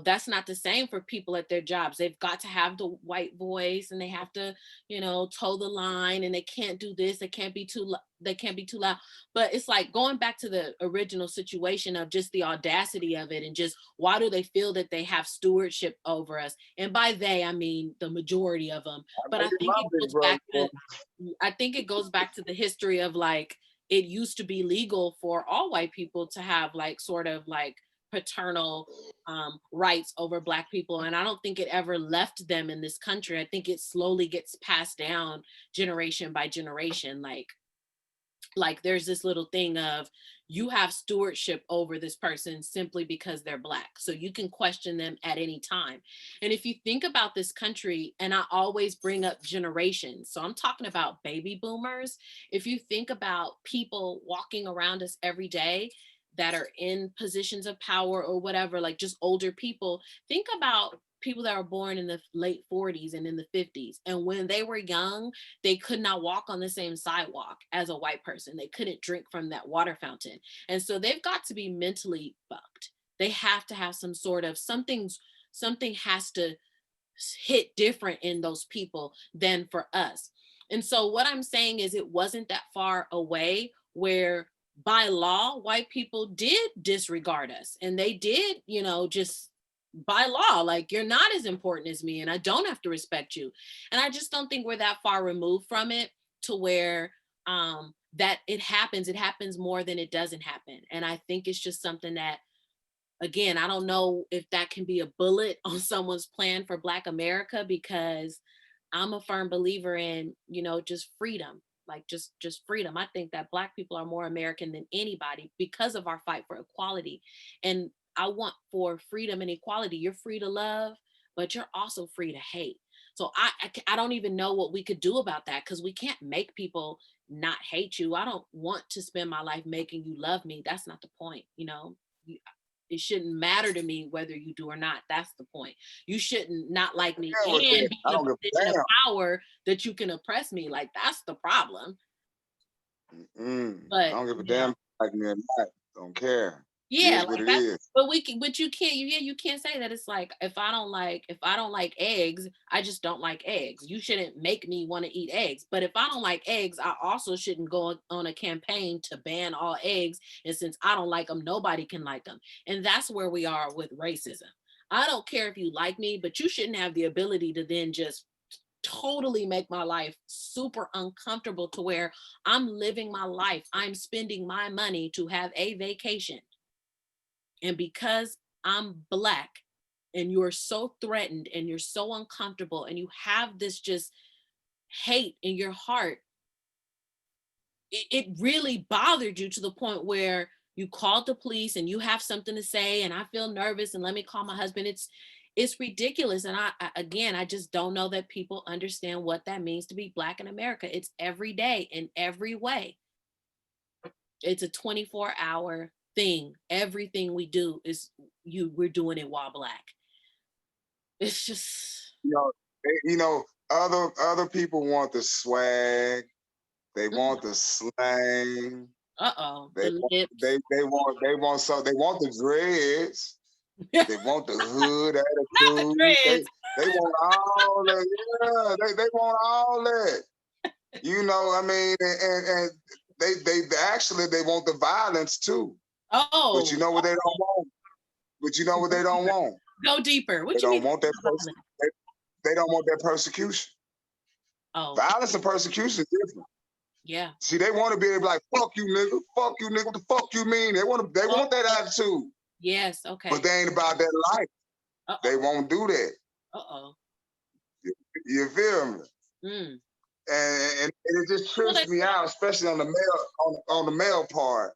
that's not the same for people at their jobs. They've got to have the white voice, and they have to, toe the line, and they can't do this. They can't be too loud. But it's like going back to the original situation of just the audacity of it, and just why do they feel that they have stewardship over us? And by they, I mean the majority of them. But I think it goes back to the history of, like, it used to be legal for all white people to have like sort of like paternal rights over Black people, and I don't think it ever left them in this country. I think it slowly gets passed down generation by generation. Like there's this little thing of, you have stewardship over this person simply because they're Black, so you can question them at any time. And if you think about this country, and I always bring up generations, so I'm talking about baby boomers. If you think about people walking around us every day that are in positions of power or whatever, like just older people, think about people that were born in the late 40s and in the 50s. And when they were young, they could not walk on the same sidewalk as a white person. They couldn't drink from that water fountain. And so they've got to be mentally fucked. They have to have some sort of something has to hit different in those people than for us. And so what I'm saying is, it wasn't that far away where by law, white people did disregard us, and they did, just by law, like, you're not as important as me, and I don't have to respect you. And I just don't think we're that far removed from it to where that it happens more than it doesn't happen. And I think it's just something that, again, I don't know if that can be a bullet on someone's plan for Black America, because I'm a firm believer in, just freedom, like just freedom. I think that Black people are more American than anybody because of our fight for equality. And I want for freedom and equality. You're free to love, but you're also free to hate. So I don't even know what we could do about that, because we can't make people not hate you. I don't want to spend my life making you love me. That's not the point. It shouldn't matter to me whether you do or not. That's the point. You shouldn't not like me and be in a position of power that you can oppress me. Like, that's the problem. But I don't give a damn like me or not. Don't care. Yeah, like but you can't say that. It's like, if I don't like eggs, I just don't like eggs. You shouldn't make me want to eat eggs. But if I don't like eggs, I also shouldn't go on a campaign to ban all eggs. And since I don't like them, nobody can like them. And that's where we are with racism. I don't care if you like me, but you shouldn't have the ability to then just totally make my life super uncomfortable to where I'm living my life. I'm spending my money to have a vacation. And because I'm Black, and you're so threatened and you're so uncomfortable and you have this just hate in your heart, it really bothered you to the point where you called the police and you have something to say, and I feel nervous and let me call my husband. It's ridiculous. And I just don't know that people understand what that means to be Black in America. It's every day in every way. It's a 24-hour thing. Everything we do is we're doing it while Black. It's just, other people want the swag, they want the slang. They want the dreads. They want the hood attitude. They want all that. Yeah, they want all that. I mean, and they actually want the violence too. Oh, but you know what they don't want. But you know what they don't want. Go deeper. What they you don't mean? Want that. They don't want that persecution. Oh, violence and persecution is different. Yeah. See, they want to be able to be like, fuck you, nigga. What the fuck you mean? They want that attitude. Yes. Okay. But they ain't about that life. They won't do that. Uh-oh. You feel me? Mm. And it just trips me out, especially on the male part.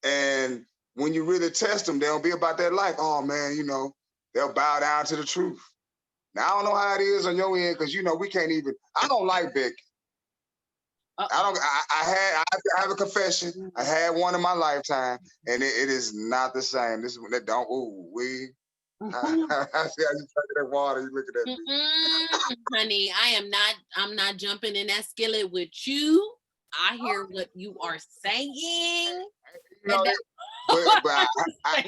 And when you really test them, they'll be about that life. Oh man, you know, they'll bow down to the truth. Now I don't know how it is on your end, because you know we can't even. I don't like Becky. I have a confession. I had one in my lifetime, and it is not the same. This is that don't we. I see how you take that water. You look at that. Honey, I'm not jumping in that skillet with you. I hear what you are saying. You know, but I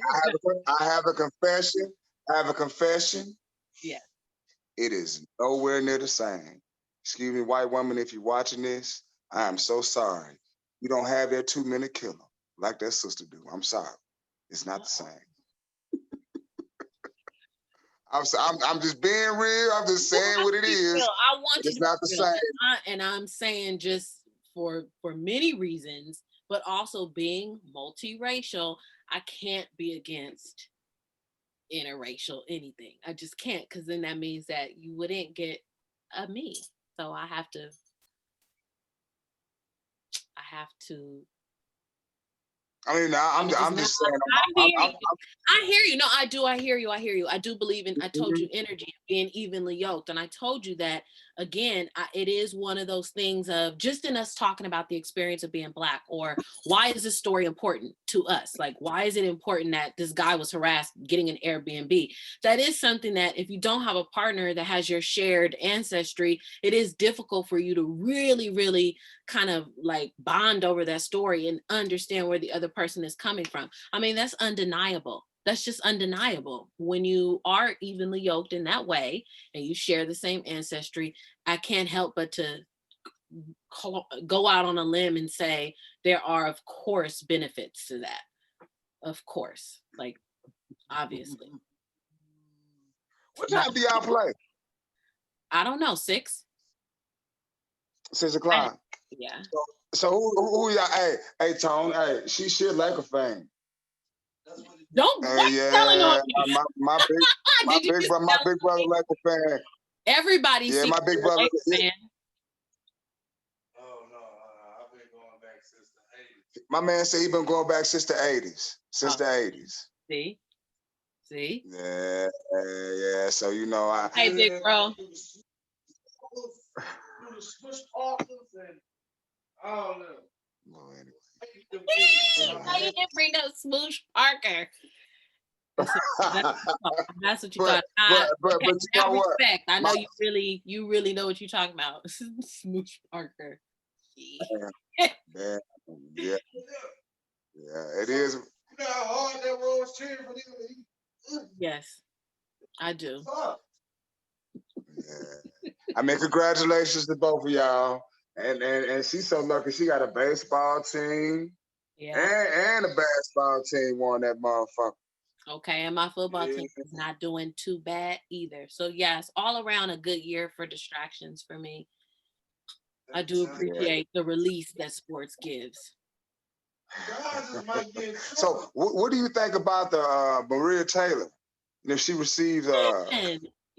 have a confession. I have a confession. Yeah. It is nowhere near the same. Excuse me, white woman, if you're watching this, I am so sorry. You don't have that 2-minute killer like that sister do. I'm sorry. It's not the same. I'm just being real. I'm just saying what it is. I want you it's not the same. And I'm saying just for many reasons, but also being multiracial, I can't be against interracial anything. I just can't, because then that means that you wouldn't get a me. So I have to I mean, I'm just saying. I hear you. No, I do. I hear you. I do believe in, I told you, energy, being evenly yoked. And I told you that, again, it is one of those things of just in us talking about the experience of being Black, or why is this story important to us? Like, why is it important that this guy was harassed getting an Airbnb? That is something that if you don't have a partner that has your shared ancestry, it is difficult for you to really, really kind of like bond over that story and understand where the other person is coming from. I mean, that's undeniable. That's just undeniable. When you are evenly yoked in that way and you share the same ancestry, I can't help but to go out on a limb and say there are, of course, benefits to that. Of course, like, obviously. What time do y'all play? I don't know, 6? 6 o'clock. Yeah. So who y'all? Hey, Tone. Hey, she shit Laker fan. Don't telling on me. My big brother Laker fan. Everybody's my big brother fan. Oh no, I've been going back since the 80s. My man said he been going back since the 80s. Since the 80s. See? Yeah. So you know, hey, big bro. The Swish Parkers and I don't know. Well, anyway. Why you didn't bring up Smoosh Parker? That's what you got. But you know what? Respect. I know you really know what you're talking about. Smoosh Parker. Yeah, it is. You know how hard that was cheering for them. Yes, I do. Yeah. I mean, congratulations to both of y'all. And she's so lucky she got a baseball team. Yeah. And a basketball team won that motherfucker. Okay, and my football team is not doing too bad either. So yes, all around a good year for distractions for me. I do appreciate the release that sports gives. So what do you think about the Maria Taylor? You know, she received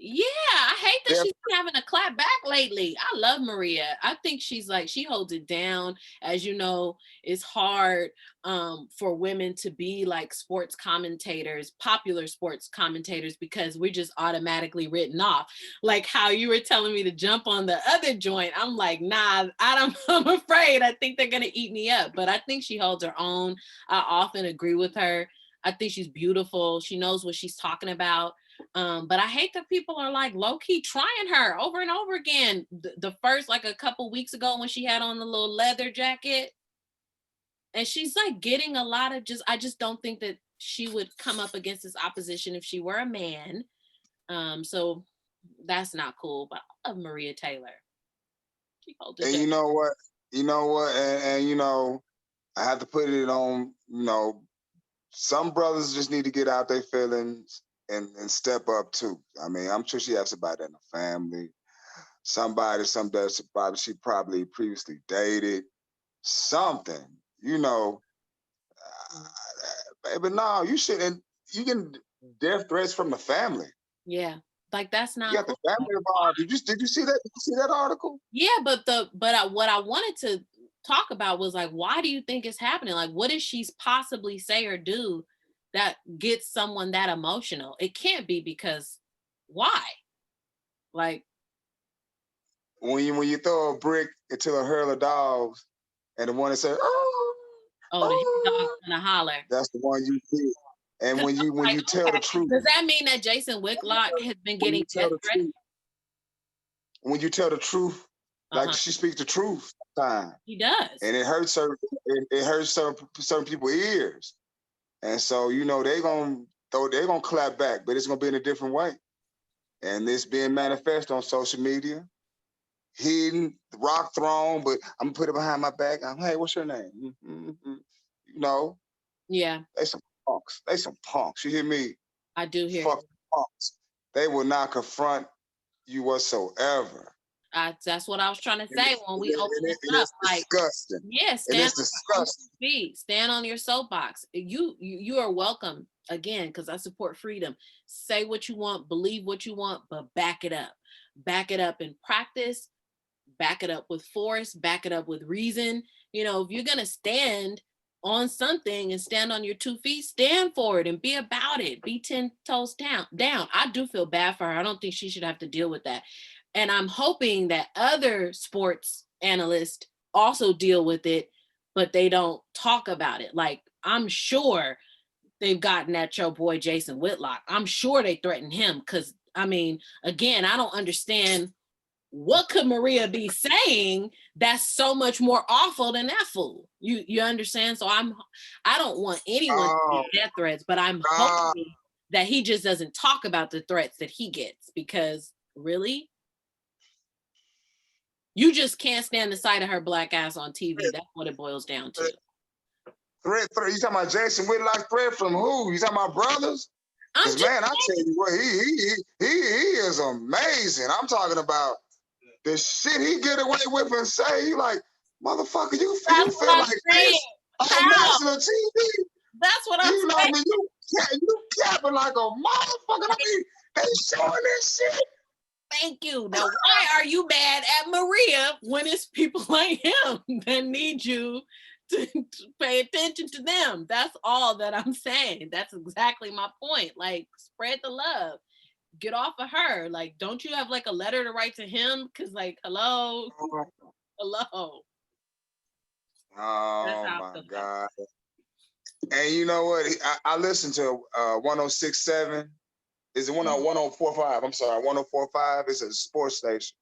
yeah, I hate that she's been having a clap back lately. I love Maria. I think she holds it down. As you know, it's hard for women to be like sports commentators, popular sports commentators, because we're just automatically written off. Like how you were telling me to jump on the other joint. I'm like, nah, I'm afraid. I think they're going to eat me up. But I think she holds her own. I often agree with her. I think she's beautiful. She knows what she's talking about. But I hate that people are like low-key trying her over and over again. The first, like a couple weeks ago when she had on the little leather jacket, and she's like getting a lot of I just don't think that she would come up against this opposition if she were a man. So that's not cool, but I love Maria Taylor. She holds it down. You know what? And you know, I have to put it on, you know, some brothers just need to get out their feelings and step up too. I mean, I'm sure she has somebody in the family, some that she probably previously dated, something, you know. Baby, no, you shouldn't. You get death threats from the family. Yeah. Like that's You not got the cool. family involved. Did you see that? Did you see that article? Yeah, but what I wanted to talk about was like, why do you think it's happening? Like, what did she possibly say or do that gets someone that emotional? It can't be because why? Like, When you throw a brick into a herd of dogs, and the one that says, "Oh, oh, the dog's oh," gonna holler. that's the one you see. And 'Cause when like, you tell the okay, truth, does that mean that Jason Whitlock has been when getting you tell death the threats? truth, when you tell the truth, like Uh-huh. she speaks the truth sometimes, He does. and it hurts certain people's ears, and so they gonna clap back, but it's gonna be in a different way, and it's being manifest on social media, hidden, rock thrown, but I'm gonna put it behind my back. Hey, what's your name? Mm-hmm. You know, Yeah, they some punks. They some punks. You hear me? I do hear Fuck you. punks. They will not confront you whatsoever. That's what I was trying to And, say when we opened this and up. it's Like, disgusting. yeah, And stand it's on disgusting. your feet, stand on your soapbox. You are welcome again because I support freedom. Say what you want, believe what you want, but back it up. Back it up in practice. Back it up with force. Back it up with reason. You know, if you're gonna stand on something and stand on your 2 feet, stand for it and be about it. Be 10 toes down. Down. I do feel bad for her. I don't think she should have to deal with that. And I'm hoping that other sports analysts also deal with it, but they don't talk about it. Like, I'm sure they've gotten at your boy Jason Whitlock. I'm sure they threatened him because, I mean, again, I don't understand what could Maria be saying that's so much more awful than that fool. You understand? So I don't want anyone to Oh, get death threats, but I'm God. hoping that he just doesn't talk about the threats that he gets because really you just can't stand the sight of her black ass on TV. That's what it boils down to. Threat. You talking about Jason Whitlock threat from who? You talking about brothers? I'm Because just man, I tell you what, he is amazing. I'm talking about the shit he get away with and say, you like, motherfucker, you that's what feel I'm like saying. this on How? national TV. That's what I'm You know, saying. you capping like a motherfucker. I mean, they showing this shit. Thank you. Now, why are you mad at Maria when it's people like him that need you to pay attention to them? That's all that I'm saying. That's exactly my point. Like, spread the love. Get off of her. Like, don't you have like a letter to write to him? Because, like, hello, hello. That's Oh how I my feel about God. And you know what? I listened to 1067. Is it 1045? I'm sorry, 1045 is a sports station.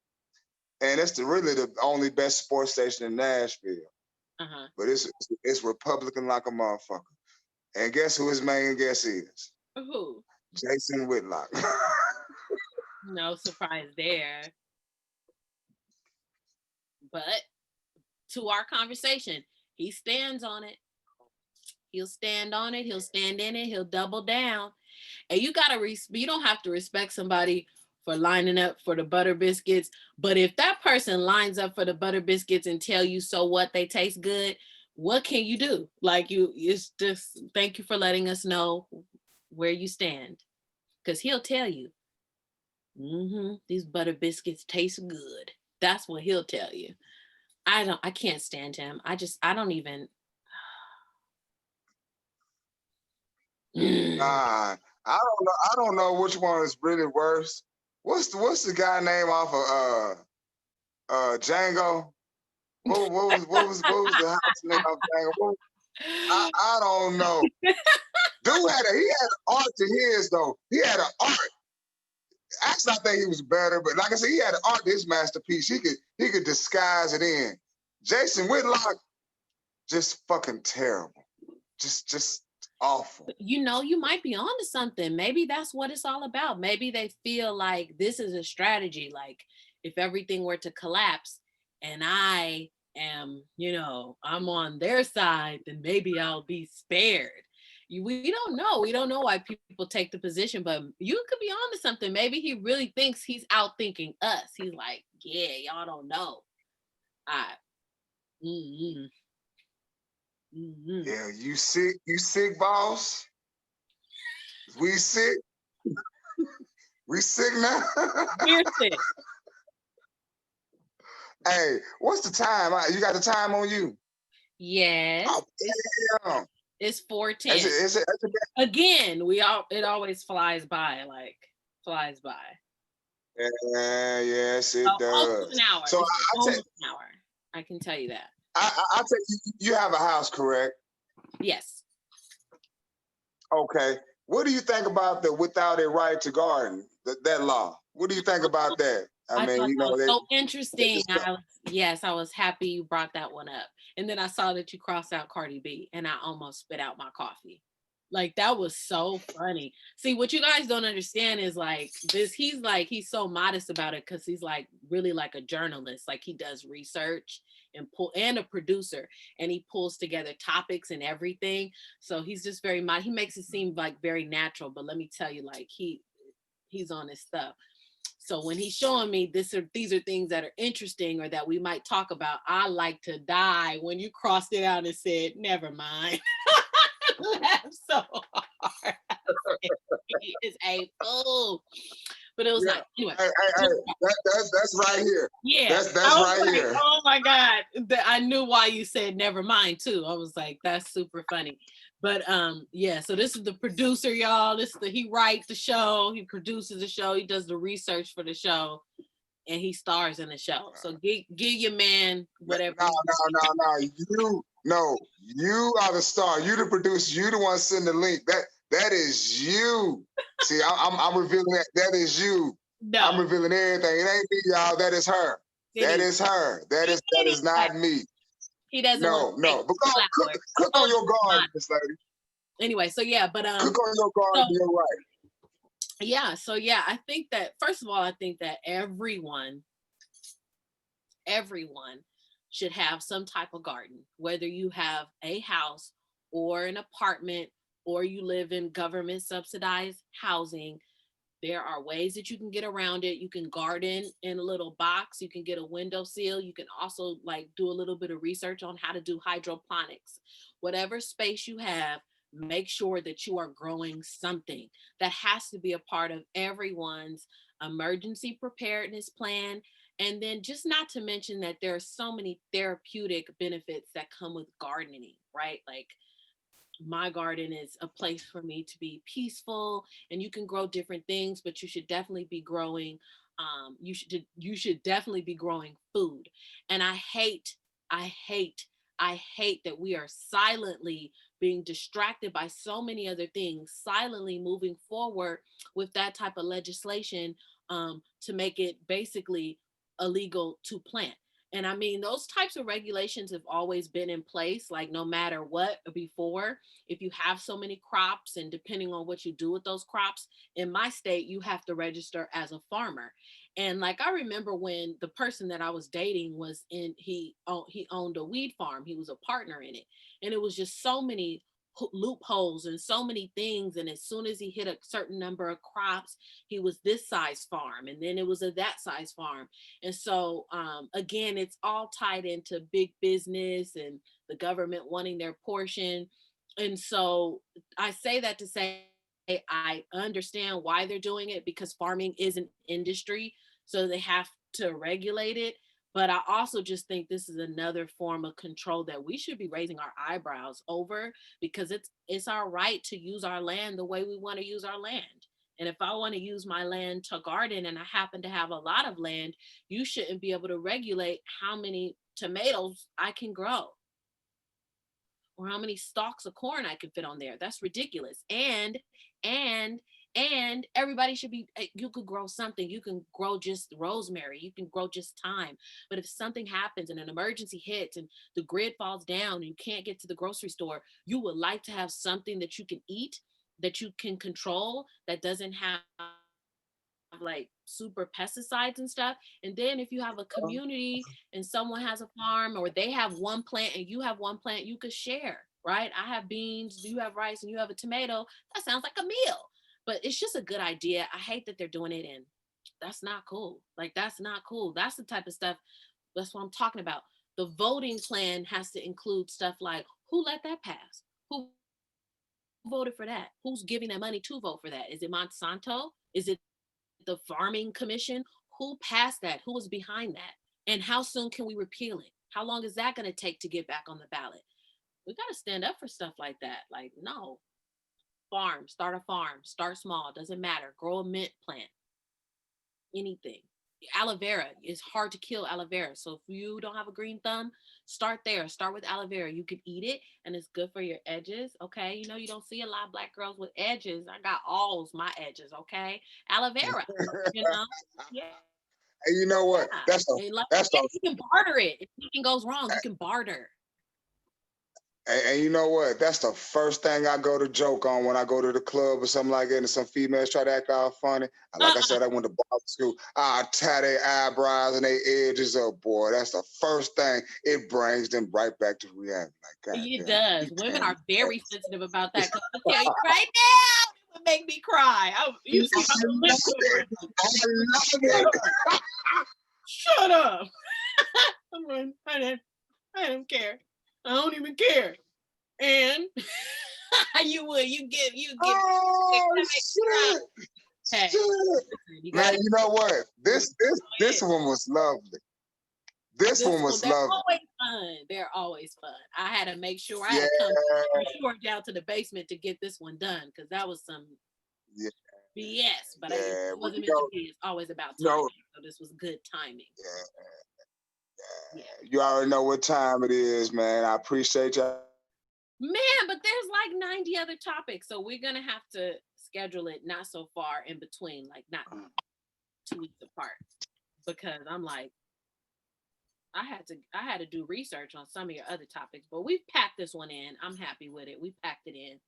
And it's really the only best sports station in Nashville. Uh-huh. But it's Republican like a motherfucker. And guess who his main guest is? Who? Jason Whitlock. No surprise there. But to our conversation, he stands on it. He'll stand on it. He'll stand in it. He'll double down. And you you don't have to respect somebody for lining up for the butter biscuits. But if that person lines up for the butter biscuits and tell you so what, they taste good, what can you do? Like it's just thank you for letting us know where you stand. Because he'll tell you, these butter biscuits taste good. That's what he'll tell you. I can't stand him. I don't even. God, I don't know which one is really worse. What's the guy name off of Django? What was the house name of Django? I don't know. Dude he had art to his though. He had an art. Actually, I think he was better, but like I said, he had an art to his masterpiece. He could disguise it in. Jason Whitlock, just fucking terrible. Just awful. You know, you might be onto something. Maybe that's what it's all about. Maybe they feel like this is a strategy. Like if everything were to collapse and I am, I'm on their side, then maybe I'll be spared. We don't know. We don't know why people take the position, but you could be onto something. Maybe he really thinks he's outthinking us. He's like, yeah, y'all don't know. I, Mhm. Yeah, you sick, boss. We sick. We sick now. We're sick. Hey, what's the time? You got the time on you? Yes, Oh, damn. it's Is 4:10. it, is it, is it, Again, it always flies by, like flies by. yeah, yes, it Almost an does. hour. So It's I tell almost an hour. I can tell you that. I tell you, you have a house, correct? Yes. Okay. What do you think about the without a right to garden, that law? What do you think about that? I I mean, thought you that know, was they so interesting. just Yes, I was happy you brought that one up. And then I saw that you crossed out Cardi B, and I almost spit out my coffee. Like that was so funny. See, what you guys don't understand is like this. He's so modest about it because he's like really like a journalist. Like he does research and a producer, and he pulls together topics and everything. So he's just very he makes it seem like very natural. But let me tell you, like he's on his stuff. So when he's showing me these are things that are interesting or that we might talk about, I like to die when you crossed it out and said, never mind. Laughed so hard. He is a fool. But it was yeah. nice. Anyway. Hey, that's right here. Yeah. That's I was right like, here. oh my God. I knew why you said never mind too. I was like, that's super funny. But yeah, so this is the producer, y'all. He writes the show, he produces the show, he does the research for the show, and he stars in the show. So give your man whatever. You are the star. You the producer. You the one sending the link. That is you. See, I'm revealing that is you. No, I'm revealing everything. It ain't me, y'all. That is her. That is her. That is not me. He doesn't want to No. But cook on your garden, Miss Lady. Anyway, so yeah, but cook on your garden. You're right. Yeah, so yeah, I think that first of all, I think that everyone should have some type of garden, whether you have a house or an apartment or you live in government subsidized housing. There are ways that you can get around it. You can garden in a little box. You can get a windowsill. You can also like do a little bit of research on how to do hydroponics. Whatever space you have, make sure that you are growing something. That has to be a part of everyone's emergency preparedness plan. And then just not to mention that there are so many therapeutic benefits that come with gardening, right? Like my garden is a place for me to be peaceful, and you can grow different things, but you should definitely be growing you should definitely be growing food. And I hate I hate that we are silently being distracted by so many other things, silently moving forward with that type of legislation, to make it basically illegal to plant. And I mean, those types of regulations have always been in place, like no matter what before. If you have so many crops, and depending on what you do with those crops, in my state, you have to register as a farmer. And like I remember when the person that I was dating was he owned a weed farm. He was a partner in it. And it was just so many loopholes and so many things. And as soon as he hit a certain number of crops, he was this size farm, and then it was a that size farm. And so again, it's all tied into big business and the government wanting their portion. And so I say that to say I understand why they're doing it, because farming is an industry, so they have to regulate it. But I also just think this is another form of control that we should be raising our eyebrows over, because it's our right to use our land the way we want to use our land. And if I want to use my land to garden and I happen to have a lot of land, you shouldn't be able to regulate how many tomatoes I can grow or how many stalks of corn I can fit on there. That's ridiculous. And and everybody should be, you could grow something. You can grow just rosemary, you can grow just thyme. But if something happens and an emergency hits and the grid falls down and you can't get to the grocery store, you would like to have something that you can eat, that you can control, that doesn't have like super pesticides and stuff. And then if you have a community and someone has a farm, or they have one plant and you have one plant, you could share, right? I have beans, you have rice, and you have a tomato. That sounds like a meal. But it's just a good idea. I hate that they're doing it, and that's not cool. Like that's not cool. That's the type of stuff, that's what I'm talking about. The voting plan has to include stuff like Who let that pass? Who voted for that? Who's giving that money to vote for that? Is it Monsanto? Is it the Farming Commission? Who passed that? Who was behind that? And how soon can we repeal it? How long is that going to take to get back on the ballot? We got to stand up for stuff like that. Like, no, start a farm, start small, doesn't matter. Grow a mint plant, anything. Aloe vera, it's hard to kill aloe vera. So if you don't have a green thumb, start there. Start with aloe vera. You can eat it and it's good for your edges. Okay. You know, you don't see a lot of black girls with edges. I got all my edges. Okay. Aloe vera, you know? Yeah. And you know what? That's you can barter it. If anything goes wrong, you can barter. And you know what? That's the first thing I go to joke on when I go to the club or something like that, and some females try to act all funny. Like I said, I went to barber school. I tie their eyebrows and their edges up, boy. That's the first thing. It brings them right back to reality. Like, God it damn, does. Women are very sensitive about that. Because I'll tell you right now, it would make me cry. You see my lips quivering. I love it. Shut up. I don't care. I don't even care. And you give Oh, shit. Hey, shit. Man, you know what? This one was lovely. This one was lovely. Always fun. They're always fun. I had to make sure I had to come short down to the basement to get this one done because that was some BS. But it wasn't meant to be. It's always about timing. So this was good timing. Yeah. You already know what time it is, man. I appreciate y'all. Man, but there's like 90 other topics. So we're going to have to schedule it not so far in between, like not 2 weeks apart. Because I'm like, I had to do research on some of your other topics, but we've packed this one in. I'm happy with it. We packed it in.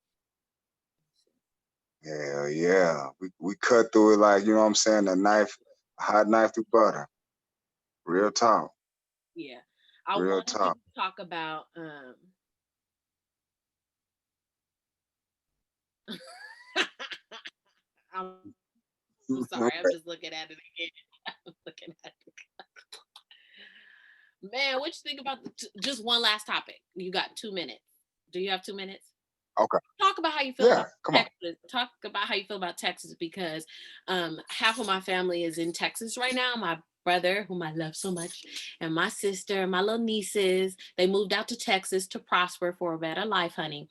Hell yeah. We cut through it like, you know what I'm saying, a hot knife through butter. Real talk. Yeah. I want to talk about I'm sorry, I'm just looking at it again. I'm looking at it. Man, what you think about just one last topic? You got 2 minutes. Do you have 2 minutes? Okay. Talk about how you feel about Texas. Talk about how you feel about Texas because half of my family is in Texas right now. My brother, whom I love so much, and my sister, my little nieces, they moved out to Texas to prosper for a better life, honey.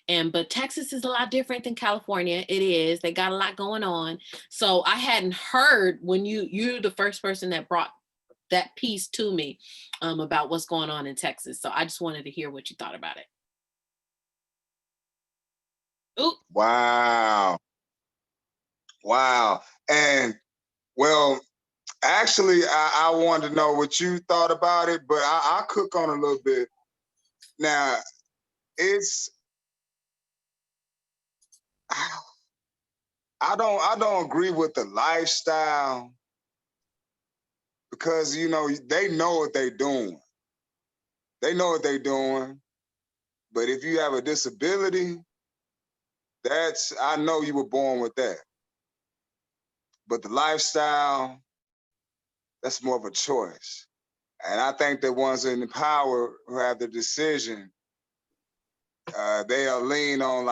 But Texas is a lot different than California. It is. They got a lot going on. So I hadn't heard when you're the first person that brought that piece to me about what's going on in Texas. So I just wanted to hear what you thought about it. Ooh. Wow. And well, actually, I wanted to know what you thought about it, but I'll cook on a little bit. Now, I don't agree with the lifestyle because, you know, they know what they're doing. They know what they're doing. But if you have a disability, I know you were born with that. But the lifestyle, that's more of a choice. And I think the ones in power who have the decision, they'll lean on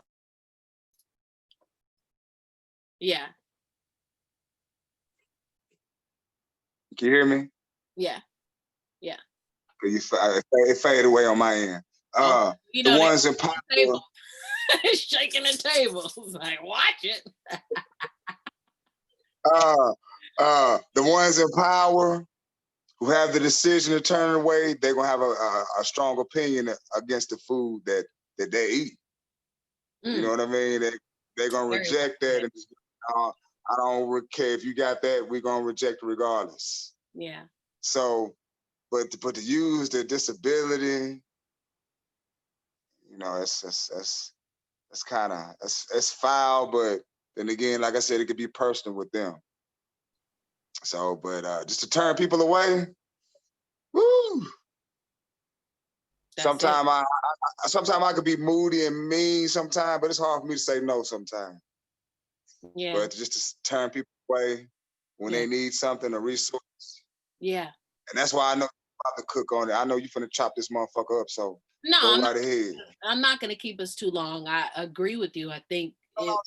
Yeah. Can you hear me? Yeah. It faded away on my end. The ones in power. Shaking the table. Like, watch it. The ones in power who have the decision to turn away, they're gonna have a strong opinion against the food that they eat. You know what I mean? They're gonna reject that and just, I don't care if you got that, we're gonna reject it regardless. Yeah. So, but to use the disability, you know, it's kind of it's foul, but then again, like I said, it could be personal with them. So, but just to turn people away, woo. Sometimes I could be moody and mean sometimes, but it's hard for me to say no sometimes. Yeah. But just to turn people away when they need something, a resource. Yeah. And that's why I know you about to cook on it. I know you finna chop this motherfucker up. So No, Go right ahead. I'm not going to keep us too long. I agree with you. I think No,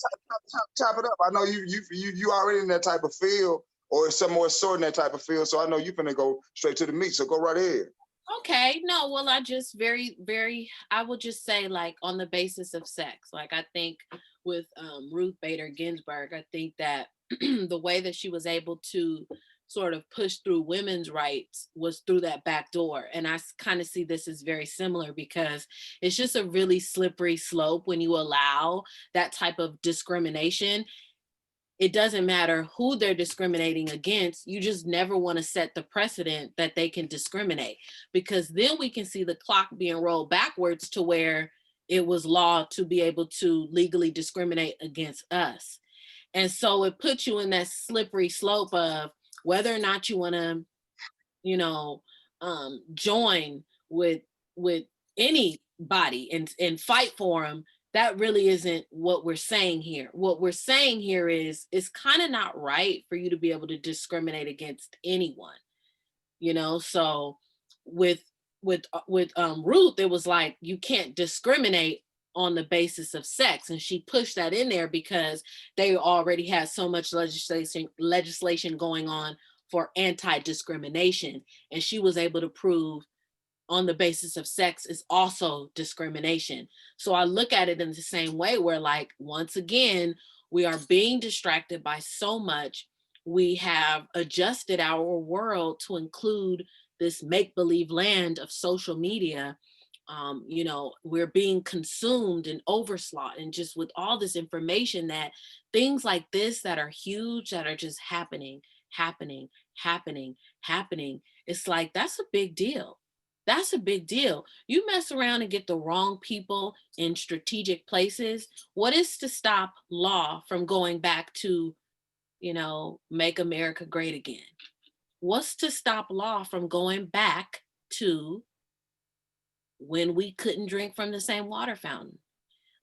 chop it up. I know you already in that type of field, or some more sort in that type of field. So I know you finna go straight to the meat. So go right ahead. okay. No, well, I just I would just say like on the basis of sex. Like I think with Ruth Bader Ginsburg, I think that the way that she was able to sort of push through women's rights was through that back door. And I kind of see this as very similar because it's just a really slippery slope when you allow that type of discrimination. It doesn't matter who they're discriminating against. You just never want to set the precedent that they can discriminate, because then we can see the clock being rolled backwards to where it was law to be able to legally discriminate against us. And so it puts you in that slippery slope of whether or not you want to, you know, join with anybody and fight for them. That really isn't what we're saying here. What we're saying here is it's kind of not right for you to be able to discriminate against anyone, you know. So with Ruth, it was like you can't discriminate on the basis of sex, and she pushed that in there because they already had so much legislation going on for anti-discrimination, and she was able to prove on the basis of sex is also discrimination. So I look at it in the same way where, like, once again, we are being distracted by so much. We have adjusted our world to include this make-believe land of social media. You know, we're being consumed and overslot, and just with all this information, that things like this that are huge, that are just happening. It's like, that's a big deal. That's a big deal. You mess around and get the wrong people in strategic places. What is to stop law from going back to, you know, make America great again? What's to stop law from going back to when we couldn't drink from the same water fountain?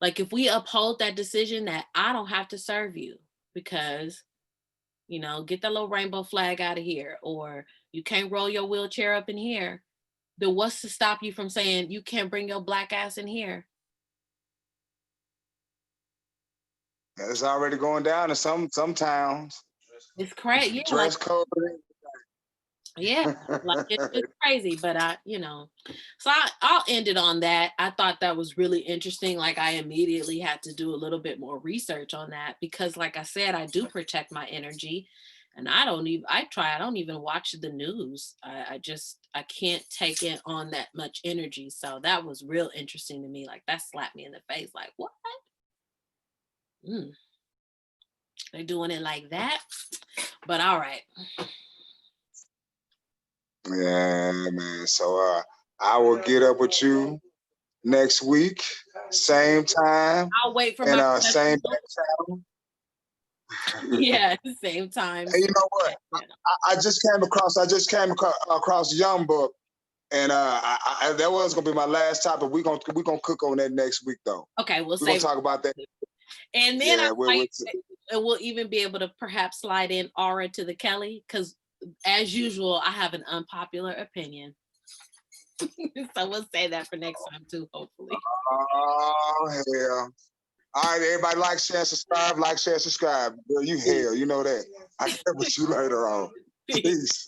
Like, if we uphold that decision that I don't have to serve you because, you know, get that little rainbow flag out of here, or you can't roll your wheelchair up in here, then what's to stop you from saying you can't bring your black ass in here? It's already going down in some towns. It's crazy. Yeah, like, Dress code. yeah, like it's crazy. But you know, so I'll end it on that. I thought that was really interesting. Like, I immediately had to do a little bit more research on that because, like I said, I do protect my energy, and I don't even watch the news. I can't take it on that much energy. So that was real interesting to me. Like, that slapped me in the face. Like, what? They're doing it like that? But all right. Yeah, man. So I will get up with you next week, same time, I'll wait for and my same channel. Yeah, same time. And you know what? I just came across Young Book, and that was gonna be my last topic. We're gonna cook on that next week, though. Okay, we're gonna talk about that. And then we'll even be able to perhaps slide in Aura to the Kelly, because as usual, I have an unpopular opinion. So we'll say that for next time too, hopefully. Oh, hell. All right, everybody, like, share, subscribe. Like, share, subscribe. Girl, you hell, you know that. I care with you later on. Peace.